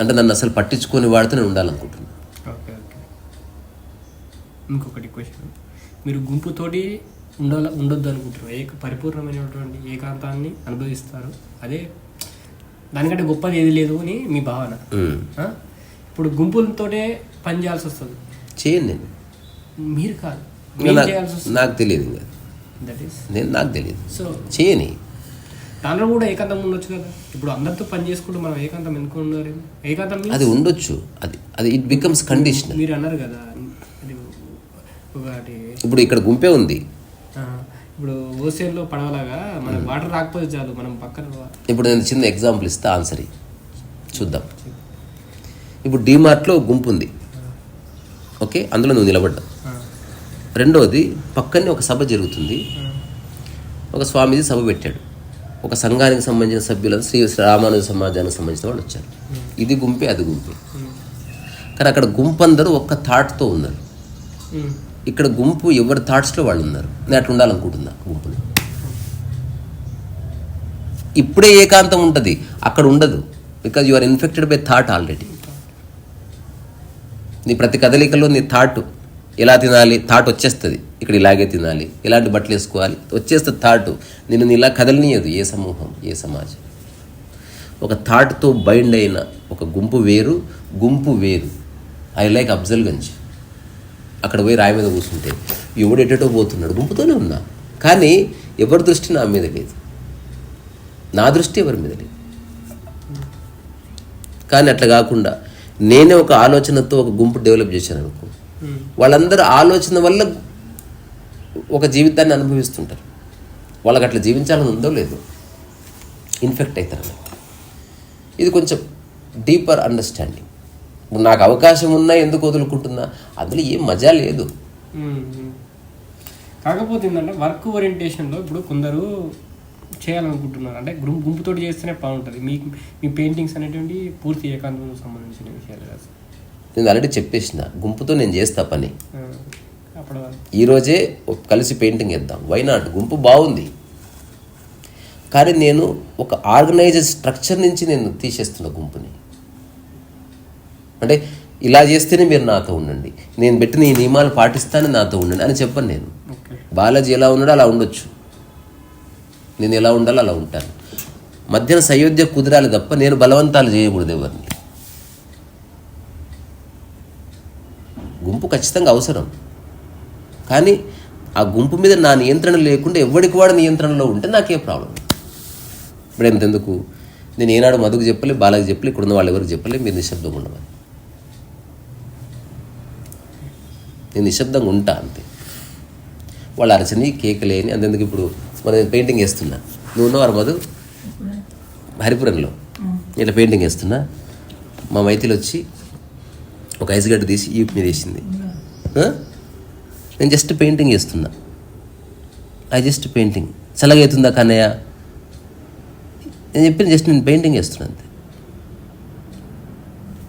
అంటే నన్ను అసలు పట్టించుకొని వాడితో నేను ఉండాలనుకుంటున్నాను. Okay okay. ఇంకొకటి క్వశ్చన్, మీరు గుంపుతోటి ఉండొద్దు అనుకుంటున్నారు, పరిపూర్ణమైనటువంటి ఏకాంతాన్ని అనుభవిస్తారు, అదే దానికంటే గొప్పది ఏది లేదు అని మీ భావన. ఇప్పుడు గుంపులతోటే పని చేయాల్సి వస్తుంది. చేయను నేను. మీరు కాదు, నాకు తెలియదు. దట్ ఈస్ నాకు తెలియదు. సో చేయని దాంట్లో కూడా ఏకాంతం ఉండొచ్చు కదా. ఇప్పుడు అందరితో పని చేసుకుంటూ మనం ఏకాంతం ఎందుకు ఉన్నారు? ఏకాంతం అది ఉండొచ్చు, అది ఇట్ బికమ్స్ కండిషన్. మీరు అన్నారు కదా ఒకటి, ఇప్పుడు ఇక్కడ గుంపే ఉంది. ఇప్పుడు ఓసేన్లో పడవలాగా మనకు వాటర్ రాకపోతే చాలు, మనం పక్కన. ఇప్పుడు నేను చిన్న ఎగ్జాంపుల్ ఇస్తా, ఆన్సర్ చూద్దాం. ఇప్పుడు డీమార్ట్లో గుంపు ఉంది, ఓకే, అందులో నువ్వు నిలబడ్డావు. రెండోది, పక్కనే ఒక సభ జరుగుతుంది. ఒక స్వామీజీ సభ పెట్టాడు. ఒక సంఘానికి సంబంధించిన సభ్యులంతా, శ్రీ రామానుజ సమాజానికి సంబంధించిన వాళ్ళు వచ్చారు. ఇది గుంపే, అది గుంపే. కానీ అక్కడ గుంపు అందరూ ఒక్క థాట్తో ఉన్నారు. ఇక్కడ గుంపు ఎవరి థాట్స్లో వాళ్ళు ఉన్నారు. నేను అట్లా ఉండాలనుకుంటున్నా గుంపులో. ఇప్పుడే ఏకాంతం ఉంటుంది, అక్కడ ఉండదు. Because you are infected by thought already. నీ ప్రతి కదలికలో నీ థాట్ ఎలా తినాలి థాట్ వచ్చేస్తుంది. ఇక్కడ ఇలాగే తినాలి, ఇలాంటి బట్టలు వేసుకోవాలి వచ్చేస్తుంది థాట్. నిన్ను ఇలా కదలనీయదు ఏ సమూహం, ఏ సమాజం. ఒక థాట్తో బైండ్ అయిన ఒక గుంపు వేరు, గుంపు వేరు. I like Afzalgunj. అక్కడ పోయి రాయి మీద కూర్చుంటే ఎవడు ఎటో పోతున్నాడు, గుంపుతోనే ఉన్నా. కానీ ఎవరి దృష్టి నా మీద లేదు, నా దృష్టి ఎవరి మీద లేదు. కానీ అట్లా కాకుండా నేనే ఒక ఆలోచనతో ఒక గుంపు డెవలప్ చేశాను అనుకో, వాళ్ళందరూ ఆలోచన వల్ల ఒక జీవితాన్ని అనుభవిస్తుంటారు. వాళ్ళకి అట్లా జీవించాలని ఉందో లేదో. ఇన్ఫెక్ట్ అవుతారు. ఇది కొంచెం డీపర్ అండర్స్టాండింగ్. ఇప్పుడు నాకు అవకాశం ఉన్నా ఎందుకు వదులుకుంటున్నా, అందులో ఏం మజా లేదు. కాకపోతే ఏంటంటే వర్క్ ఓరియంటేషన్లో ఇప్పుడు కొందరు చేయాలనుకుంటున్నారు, అంటే గుంపుతోటి చేస్తేనే బాగుంటుంది. మీ పెయింటింగ్స్ అనేటువంటి పూర్తి ఏకాంతంలో సంబంధించిన విషయాలు కాదు. నేను ఆల్రెడీ చెప్పేసిన, గుంపుతో నేను చేస్తా పని. అప్పుడు ఈరోజే కలిసి పెయింటింగ్ వేద్దాం, వై నాట్? గుంపు బాగుంది, కానీ నేను ఒక ఆర్గనైజ్డ్ స్ట్రక్చర్ నుంచి నేను తీసేస్తున్న గుంపుని. అంటే ఇలా చేస్తేనే మీరు నాతో ఉండండి, నేను పెట్టిన ఈ నియమాలు పాటిస్తానే నాతో ఉండండి అని చెప్పను నేను. బాలాజీ ఎలా ఉన్నాడో అలా ఉండొచ్చు, నేను ఎలా ఉండాలో అలా ఉంటాను. మధ్యన సయోధ్య కుదరాలి తప్ప నేను బలవంతాలు చేయకూడదు ఎవరిని. గుంపు ఖచ్చితంగా అవసరం, కానీ ఆ గుంపు మీద నా నియంత్రణ లేకుండా ఎవరికి వాడు నియంత్రణలో ఉంటే నాకే ప్రాబ్లం. ఇప్పుడు ఎంతెందుకు, నేను ఏనాడు మధుకు చెప్పలే, బాలాజీ చెప్పలే, ఇక్కడున్న వాళ్ళు ఎవరికి చెప్పలే మీరు నిశ్శబ్దంగా ఉండమని. నేను నిశ్శబ్దంగా ఉంటా అంతే. వాళ్ళు అరచని కేకలేని అంతెందుకు. ఇప్పుడు మనం పెయింటింగ్ వేస్తున్నా, నువ్వు ఉన్నవారు మధు హరిపురంలో ఇట్లా పెయింటింగ్ వేస్తున్నా, మా మైతిలి వచ్చి ఒక ఐస్ గడ్డ తీసి ఈ మీద వేసింది. నేను జస్ట్ పెయింటింగ్ వేస్తున్నా, జస్ట్ పెయింటింగ్. చల్లగా అవుతుందా కన్నయ్య నేను చెప్పిన, జస్ట్ నేను పెయింటింగ్ వేస్తున్నా అంతే.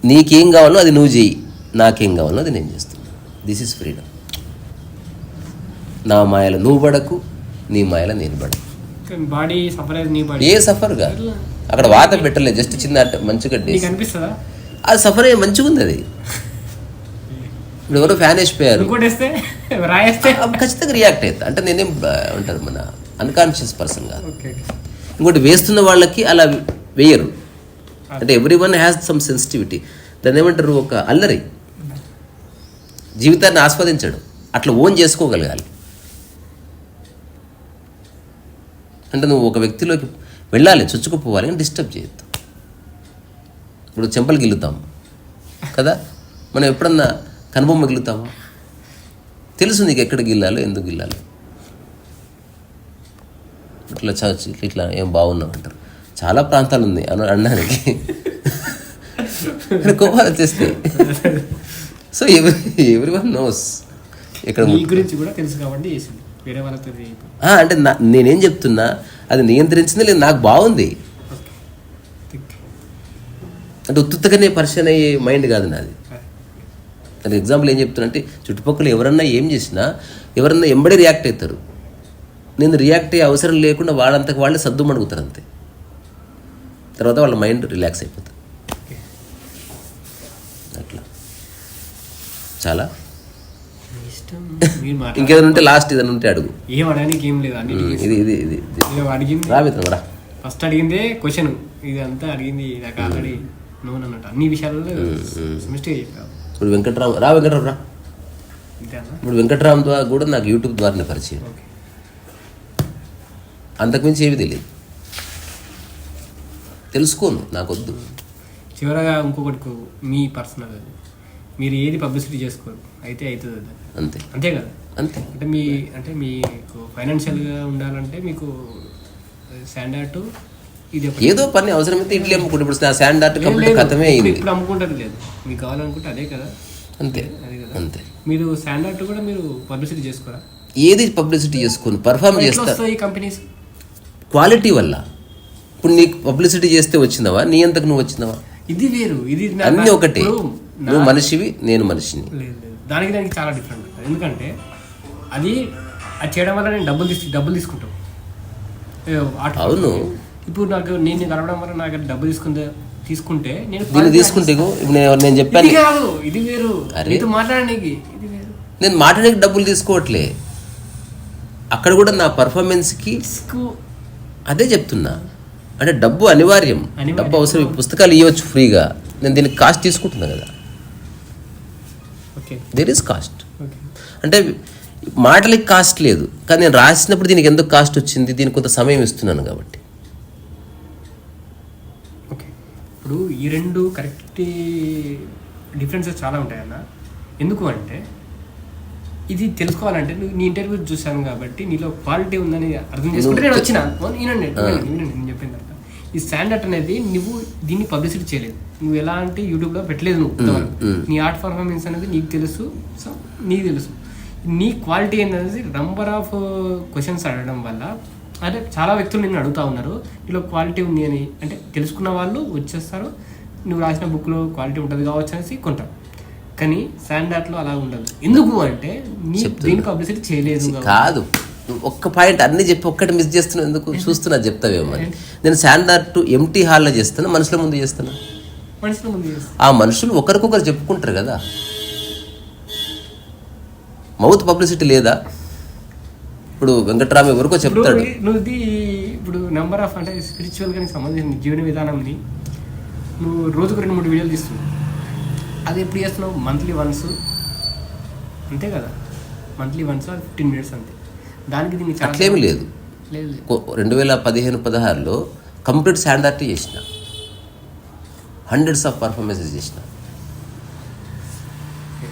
నీకేం కావాలో అది నువ్వు చెయ్యి, నాకేం కావాలో అది నేను చేస్తున్నా. This is freedom. నా మాయలో నువ్వు పడకు, నీ మాయలో నేను పడకు. బాడీ సఫర్ నీ బాడీ ఏ సఫర్ కాదు, అక్కడ వాత పెట్టలేదు, జస్ట్ చిన్న మంచిగా అనిపిస్తుందా? అది సఫర్ అయ్యే మంచిగా ఉంది. అది ఇప్పుడు ఎవరో ఫ్యాన్ వేసిపోయారు, ఖచ్చితంగా రియాక్ట్ అవుతా. అంటే నేనేం ఉంటారు మన అన్కాన్షియస్ పర్సన్ కాదు. ఇంకోటి వేస్తున్న వాళ్ళకి అలా వేయరు, అంటే every one has some sensitivity. దాన్ని ఏమంటారు, ఒక అల్లరి. జీవితాన్ని ఆస్వాదించడం, అట్లా ఓన్ చేసుకోగలగాలి. అంటే నువ్వు ఒక వ్యక్తిలోకి వెళ్ళాలి, చొచ్చుకుపోవాలి, కానీ డిస్టర్బ్ చేయొద్దు. ఇప్పుడు చెంపలు గిల్లుతాము కదా, మనం ఎప్పుడన్నా కనుబొమ్మ గిల్లుతాము, తెలుసు నీకు ఎక్కడ గిల్లాలో, ఎందుకు గిల్లాలో. ఇట్లా ఇట్లా ఏం బాగున్నావు అంటారు. చాలా ప్రాంతాలు ఉంది అనడానికి, కోపాలు వచ్చేస్తే. సో ఎవ్రీ వన్ నోస్ ఇక్కడ గురించి కూడా తెలుసు కాబట్టి వేరే వాళ్ళతో. అంటే నేనేం చెప్తున్నా, అది నియంత్రించింది లేదు, నాకు బాగుంది. అంటే ఉత్తుత్తగానే పర్సన్ అయ్యే మైండ్ కాదు నాది. అది ఎగ్జాంపుల్ ఏం చెప్తున్నా అంటే, చుట్టుపక్కల ఎవరన్నా ఏం చేసినా ఎవరన్నా ఎంబడే రియాక్ట్ అవుతారు. నేను రియాక్ట్ అయ్యే అవసరం లేకుండా వాళ్ళంతకు వాళ్ళే సద్దు మడుగుతారు అంతే. తర్వాత వాళ్ళ మైండ్ రిలాక్స్ అయిపోతుంది. అట్లా చాలా ఇంకేదైనా ఉంటే లాస్ట్ ఏదైనా ఉంటే అడుగు. ఏం అడగడానికి ఏం లేదు, ఇది ఇది ఇది అడిగింది రాబోతున్నా. ఫస్ట్ అడిగిందే క్వశ్చన్, ఇది అంతా అడిగింది నాకు ఆల్రెడీ నో అన్నట్టు అన్ని విషయాలలో మిస్టేక్ చెప్పావు. ఇప్పుడు వెంకట్రామ్ రా, వెంకట్రామ్ రా. ఇప్పుడు వెంకట్రామ్ ద్వారా కూడా నాకు యూట్యూబ్ ద్వారానే పరిచయం, అంతకుమించి ఏమీ తెలియదు, తెలుసుకోను, నాకొద్దు. చివరగా ఇంకొకటి, మీ పర్సనల్, మీరు ఏది పబ్లిసిటీ చేసుకోరు, అయితే అవుతుంది అది అంతే. అంతే కదా, అంతే. అంటే మీకు ఫైనాన్షియల్గా ఉండాలంటే మీకు శాండ్ ఆర్ట్ ఇది ఏదో పని అవసరమైతే ఇడ్లీ అమ్ముకుంటే, ఇప్పుడు శాండ్ ఆర్ట్ కంప్లీట్ కథమే అయింది. ఇప్పుడు అమ్ముకుంటారు లేదు, మీకు కావాలనుకుంటే అదే కదా, అంతే అదే కదా. అంతే. మీరు శాండ్ ఆర్ట్ కూడా మీరు పబ్లిసిటీ చేసుకోరా? ఏది పబ్లిసిటీ చేసుకొని పర్ఫామ్ చేస్తా, ఈ కంపెనీస్ క్వాలిటీ వల్ల. ఇప్పుడు నీకు పబ్లిసిటీ చేస్తే వచ్చిందవా, నీ అంతకు నువ్వు వచ్చిందవా? ఇది వేరు, ఇది అన్నీ ఒకటే. నువ్వు మనిషివి, నేను మనిషిని. లేదు, దానికి చాలా డిఫరెంట్. ఎందుకంటే అది చేయడం వల్ల నేను డబ్బులు తీసుకుంటాం. అవును, ఇప్పుడు నేను కలవడం వల్ల నాకు డబ్బు తీసుకుంటే నేను దీన్ని తీసుకుంటే ఇప్పుడు నేను చెప్పాను కాదు, ఇది వేరు. నీతో మాట్లాడడానికి ఇది వేరు. నేను మాట్లాడడానికి డబ్బులు తీసుకోవట్లే, అక్కడ కూడా నా పర్ఫార్మెన్స్కి అదే చెప్తున్నా. అంటే డబ్బు అనివార్యం, డబ్బు అవసరం. పుస్తకాలు ఇవ్వచ్చు ఫ్రీగా, నేను దీనికి కాస్ట్ తీసుకుంటున్నా కదా, దేర్ ఈస్ కాస్ట్. అంటే మాటలకి కాస్ట్ లేదు, కానీ నేను రాసినప్పుడు దీనికి ఎందుకు కాస్ట్ వచ్చింది, దీనికి కొంత సమయం ఇస్తున్నాను కాబట్టి. ఓకే, ఇప్పుడు ఈ రెండు కరెక్ట్ డిఫరెన్సెస్ చాలా ఉంటాయన్న. ఎందుకు అంటే ఇది తెలుసుకోవాలంటే నీ ఇంటర్వ్యూ చూశాను కాబట్టి నీలో క్వాలిటీ ఉందని అర్థం చేసుకుంటే నేను వచ్చిన నేను చెప్పిన తర్వాత ఈ స్టాండర్డ్ అనేది నువ్వు దీన్ని పబ్లిసిటీ చేయలేదు, నువ్వు ఎలాంటి యూట్యూబ్లో పెట్టలేదు, నువ్వు ఇంతవరకు. నీ ఆర్ట్ పర్ఫార్మెన్స్ అనేది నీకు తెలుసు, సో నీకు తెలుసు నీ క్వాలిటీ అనేది. నంబర్ ఆఫ్ క్వశ్చన్స్ అడగడం వల్ల అంటే చాలా వ్యక్తులు నిన్ను అడుగుతూ ఉన్నారు ఇలా క్వాలిటీ ఉంది అని. అంటే తెలుసుకున్న వాళ్ళు వచ్చేస్తారు, నువ్వు రాసిన బుక్లో క్వాలిటీ ఉంటుంది కావచ్చు అనేసి కొంటారు. కానీ శాండార్ట్లో అలా ఉండదు. ఎందుకు అంటే నీ దీన్ని పబ్లిసిటీ చేయలేదు కాదు. ఒక్క పాయింట్ అన్ని చెప్పి ఒక్కటి మిస్ చేస్తున్నావు ఎందుకు? చూస్తున్నా చెప్తావేమో. నేను శాండార్ట్ ఎంటీ హాల్లో చేస్తాను, మనుషుల ముందు చేస్తాను. ఆ మనుషులు ఒకరికొకరు చెప్పుకుంటారు కదా, మౌత్ పబ్లిసిటీ లేదా? ఇప్పుడు వెంకటరామ ఎవరికో చెప్తాడు. నువ్వు ఇప్పుడు నెంబర్ ఆఫ్ అంటే స్పిరిచువల్గా సంబంధించిన జీవన విధానంని నువ్వు రోజుకు 2-3 వీడియోలు తీస్తున్నావు. అది ఎప్పుడు చేస్తున్నావు? మంత్లీ వన్స్ అంతే కదా, మంత్లీ వన్స్ 15 మినిట్స్ అంతే. దానికి దీనికి అట్లేమీ లేదు. 2015-16లో కంప్లీట్ శాండార్ట్ చేసిన, హండ్రెడ్స్ ఆఫ్ పర్ఫార్మెన్సెస్ చేసిన.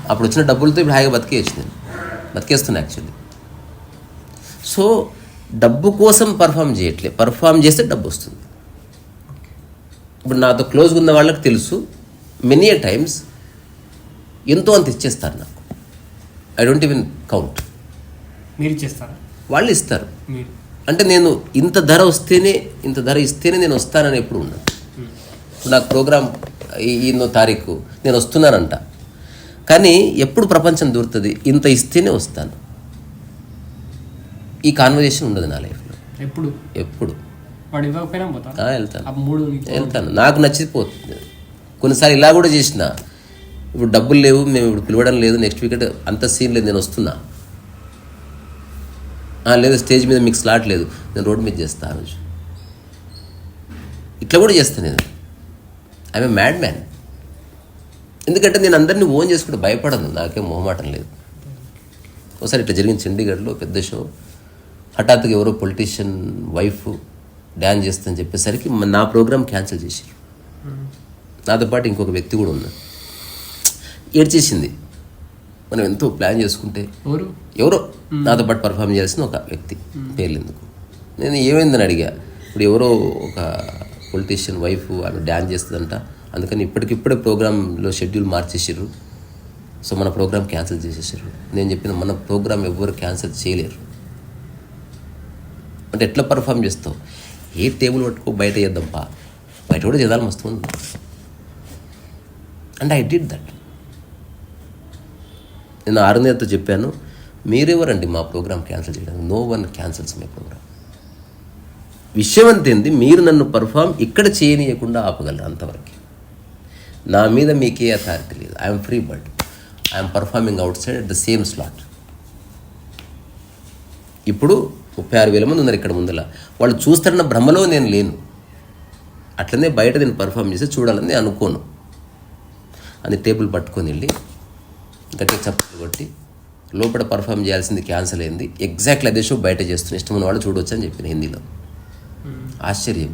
అప్పుడు వచ్చిన డబ్బులతో ఇప్పుడు హాయిగా బతికేస్తున్నా యాక్చువల్లీ. సో డబ్బు కోసం పర్ఫామ్ చేయట్లేదు, పర్ఫామ్ చేస్తే డబ్బు వస్తుంది. ఇప్పుడు నాతో క్లోజ్గా ఉన్న వాళ్ళకి తెలుసు, మెనీ ఏ టైమ్స్ ఎంతో అంత ఇచ్చేస్తారు నాకు. I don't even count. మీరు ఇచ్చేస్తారా? వాళ్ళు ఇస్తారు. అంటే నేను ఇంత ధర ఇస్తేనే నేను వస్తానని ఎప్పుడు ఉన్నాను. ఇప్పుడు నాకు ప్రోగ్రామ్ 8వ తారీఖు నేను వస్తున్నానంట, కానీ ఎప్పుడు ప్రపంచం దూరుతుంది ఇంత ఇస్తేనే వస్తాను. ఈ కాన్వర్జేషన్ ఉండదు నా లైఫ్లో ఎప్పుడు. వాడు ఇవ్వకపోయినా వెళ్తాను, నాకు నచ్చిపోతుంది. కొన్నిసార్లు ఇలా కూడా చేసిన, ఇప్పుడు డబ్బులు లేవు, మేము ఇప్పుడు పిలవడం లేదు, నెక్స్ట్ వీకెండ్ అంత సీన్ లేదు, నేను వస్తున్నా. లేదు స్టేజ్ మీద మీకు స్లాట్ లేదు, నేను రోడ్ మీద చేస్తాను ఆ రోజు. ఇట్లా కూడా చేస్తాను నేను. I'm a mad man. ఎందుకంటే నేను అందరినీ ఓన్ చేసుకుంటే భయపడను, నాకేం మొహమాటం లేదు. ఒకసారి ఇట్లా జరిగింది చండీగఢ్లో పెద్ద షో. హఠాత్తుగా ఎవరో పొలిటీషియన్ వైఫ్ డ్యాన్స్ చేస్తుందని చెప్పేసరికి నా ప్రోగ్రామ్ క్యాన్సిల్ చేశారు. నాతో పాటు ఇంకొక వ్యక్తి కూడా ఉన్నాడు. ఏడ్చేసింది. మనం ఎంతో ప్లాన్ చేసుకుంటే ఎవరో నాతో పాటు పర్ఫామ్ చేయాల్సిన ఒక వ్యక్తి, పేర్లు ఎందుకు, నేను ఏమైందని అడిగా. ఇప్పుడు ఎవరో ఒక పొలిటీషియన్ వైఫ్ ఆమె డ్యాన్స్ చేస్తుందంట, అందుకని ఇప్పటికిప్పుడే ప్రోగ్రాంలో షెడ్యూల్ మార్చేసారు, సో మన ప్రోగ్రామ్ క్యాన్సిల్ చేసేసారు. నేను చెప్పిన మన ప్రోగ్రామ్ ఎవ్వరు క్యాన్సిల్ చేయలేరు. అంటే ఎట్లా పర్ఫామ్ చేస్తావు? ఏ టేబుల్ పట్టుకో బయట చేద్దాంపా, బయట కూడా చేద్దాం వస్తుంది. And I did that. నేను ఆరునేతో చెప్పాను, మీరెవరండి మా ప్రోగ్రామ్ క్యాన్సిల్ చేయడానికి? No one cancels my program. విషయం అంతేంది, మీరు నన్ను పర్ఫామ్ ఇక్కడ చేయనీయకుండా ఆపగలరు అంతవరకు. నా మీద మీకే అథారిటీ లేదు. I'm free bird. I'm performing out side at the same slot. ఇప్పుడు 36,000 మంది ఉన్నారు ఇక్కడ ముందర, వాళ్ళు చూస్తారన్న భ్రమలో నేను లేను. అట్లనే బయట నేను పర్ఫామ్ చేసి చూడాలని నేను అనుకోను. అని టేబుల్ పట్టుకొని వెళ్ళి గట్టిగా చప్పట్లు కొట్టి లోపల పర్ఫామ్ చేయాల్సింది క్యాన్సిల్ అయింది, ఎగ్జాక్ట్లీ అదే షో బయట చేస్తున్న, ఇష్టమైన వాళ్ళు చూడవచ్చు అని చెప్పిన హిందీలో. ఆశ్చర్యం,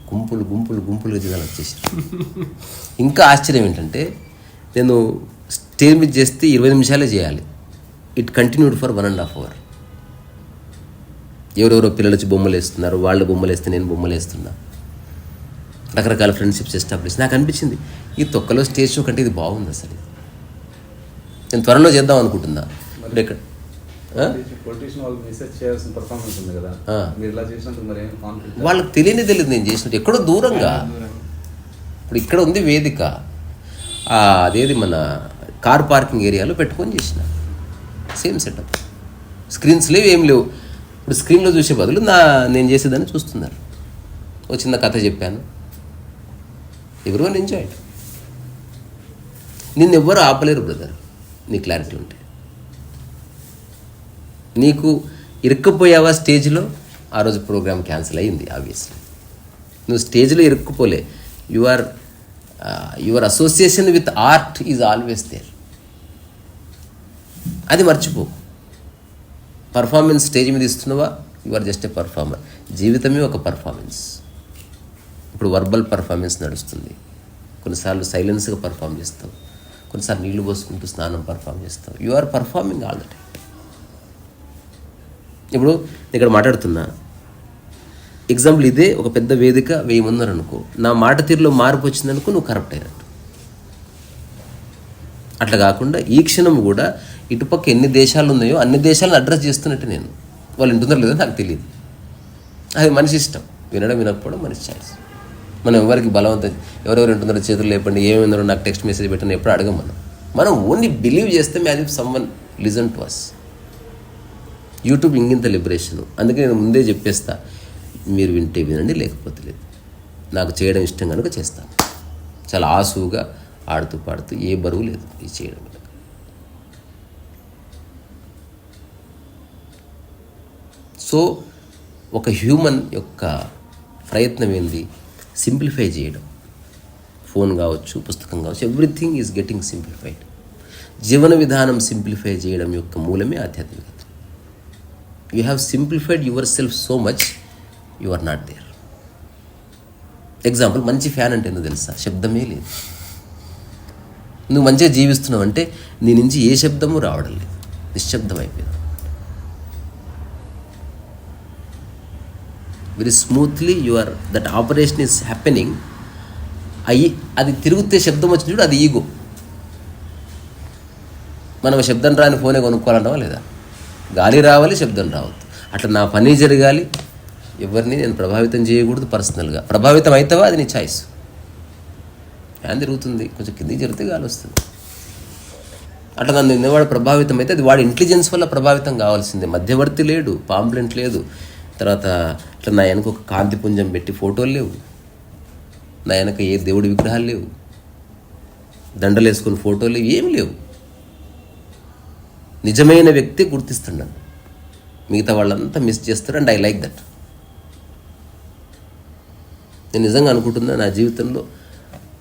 గుంపులుగా జనాలు వచ్చేసారు. ఇంకా ఆశ్చర్యం ఏంటంటే, నేను స్టేజ్ మీద చేస్తే 20 నిమిషాలే చేయాలి. It continued for 1.5 hours. ఎవరెవరో పిల్లలు వచ్చి బొమ్మలు వేస్తున్నారు, వాళ్ళు బొమ్మలు వేస్తే నేను బొమ్మలు వేస్తున్నా, రకరకాల ఫ్రెండ్షిప్స్ ఎస్టాబ్లిష్. నాకు అనిపించింది ఈ తొక్కలో స్టేజ్ షో కంటే ఇది బాగుంది అసలు, నేను త్వరలో చేద్దాం అనుకుంటున్నా. ఇప్పుడు ఇక్కడ వాళ్ళకి తెలియదు నేను చేసినట్టు, ఎక్కడో దూరంగా. ఇప్పుడు ఇక్కడ ఉంది వేదిక, అదేది మన కార్ పార్కింగ్ ఏరియాలో పెట్టుకొని చేసిన సేమ్ సెటప్. స్క్రీన్స్ లేవు, ఏం లేవు. ఇప్పుడు స్క్రీన్లో చూసే బదులు నేను చేసేదాన్ని చూస్తున్నారు. ఓ చిన్న కథ చెప్పాను, ఎవరివన్ ఎంజాయ్డ్. నిన్ను ఎవ్వరు ఆపలేరు బ్రదర్, నీ క్లారిటీ ఉంటే. నీకు ఇరుక్కుపోయావా స్టేజ్లో, ఆ రోజు ప్రోగ్రామ్ క్యాన్సిల్ అయ్యింది ఆబ్వియస్లీ. నువ్వు స్టేజ్లో ఇరుక్కుపోలే, your association with art is always there. అది మర్చిపో. పర్ఫార్మెన్స్ స్టేజ్ మీద ఇస్తున్నావా, you are just a performer. జీవితమే ఒక పర్ఫార్మెన్స్. ఇప్పుడు వర్బల్ పర్ఫార్మెన్స్ నడుస్తుంది, కొన్నిసార్లు సైలెన్స్గా పర్ఫామ్ చేస్తావు, కొన్నిసార్లు నీళ్లు పోసుకుంటూ స్నానం పర్ఫామ్ చేస్తావు. You are performing all the time. ఇప్పుడు ఇక్కడ మాట్లాడుతున్నా, ఎగ్జాంపుల్ ఇదే ఒక పెద్ద వేదిక 1000 మంది అనుకో, నా మాట తీరులో మార్పు వచ్చిందనుకో నువ్వు కరప్ట్ అయినట్టు. అట్లా కాకుండా ఈ క్షణం కూడా ఇటుపక్క ఎన్ని దేశాలు ఉన్నాయో అన్ని దేశాలను అడ్రస్ చేస్తున్నట్టు నేను. వాళ్ళు వింటున్నారో లేదో నాకు తెలియదు, అది మనిషి ఇష్టం, వినడం వినకపోవడం మనిషి ఛాయిస్. మనం ఎవరికి బలవంతం ఎవరెవరు వింటున్నారో చేతులు లేపండి, ఏమైందో నాకు టెక్స్ట్ మెసేజ్ పెట్టండి ఎప్పుడు అడగం. మనం ఓన్లీ బిలీవ్ చేస్తే మ్యాజ్ if someone listen to us. YouTube ఇంకింత లిబరేషన్. అందుకే నేను ముందే చెప్పేస్తా, మీరు వింటే వినండి, లేకపోతే లేదు. నాకు చేయడం ఇష్టం కనుక చేస్తాను. చాలా ఆసువుగా ఆడుతూ పాడుతూ, ఏ బరువు లేదు ఇది చేయడం కనుక. సో ఒక హ్యూమన్ యొక్క ప్రయత్నం ఏంది? సింప్లిఫై చేయడం. ఫోన్ కావచ్చు, పుస్తకం కావచ్చు, ఎవ్రీథింగ్ ఈజ్ గెటింగ్ సింప్లిఫైడ్. జీవన విధానం సింప్లిఫై చేయడం యొక్క మూలమే ఆధ్యాత్మికత. You have simplified yourself so much, you are not there. Example, మంచి ఫ్యాన్ అంటే ఏందో తెలుసా? శబ్దమే లేదు. నువ్వు మంచిగా జీవిస్తున్నావు అంటే నీ నుంచి ఏ శబ్దము రావడం లేదు, నిశ్శబ్దం అయిపోయింది. Very smoothly your that operation is happening. అది తిరుగుతే శబ్దం వచ్చిన చూడు, అది ఈగో. మనం శబ్దం రాని ఫోనే కొనుక్కోవాలంటావా లేదా? గాలి రావాలి, శబ్దం రావద్దు. అట్లా నా పని జరగాలి, ఎవరిని నేను ప్రభావితం చేయకూడదు. పర్సనల్గా ప్రభావితం అవుతావా, అది నీ చాయిస్. ఫ్యాన్ తిరుగుతుంది, కొంచెం కిందికి జరిగితే గాలి వస్తుంది. అట్లా నన్ను నిన్నవాడు ప్రభావితం అయితే అది వాడి ఇంటెలిజెన్స్ వల్ల ప్రభావితం కావాల్సిందే. మధ్యవర్తి లేడు, పాంప్లెంట్ లేదు. తర్వాత ఇట్లా నా వెనక ఒక కాంతి పుంజం పెట్టి ఫోటోలు లేవు, నా వెనక ఏ దేవుడి విగ్రహాలు లేవు, దండలు వేసుకుని ఫోటోలు లేవు, ఏమి లేవు. నిజమైన వ్యక్తి గుర్తిస్తున్నాను, మిగతా వాళ్ళంతా మిస్ చేస్తారు. And I like that. నేను నిజంగా అనుకుంటున్నా, నా జీవితంలో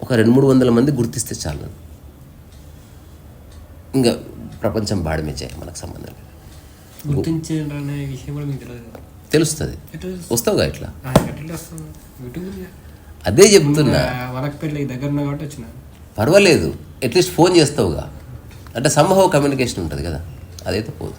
ఒక 200-300 మంది గుర్తిస్తే చాలు. ఇంకా ప్రపంచం బాడమే చేయాలి, మనకు సంబంధం లేదు. గుర్తించాలనే విషయం కూడా మీకు తెలియదు. తెలుస్తుంది, వస్తావుగా ఇట్లా. యూట్యూబ్ అదే చెప్తున్నా, వనకపల్లి దగ్గర ఉన్నా కాబట్టి వచ్చిన. పర్వాలేదు, అట్లీస్ట్ ఫోన్ చేస్తావుగా, అంటే సంభవ కమ్యూనికేషన్ ఉంటుంది కదా, అదైతే పోదు.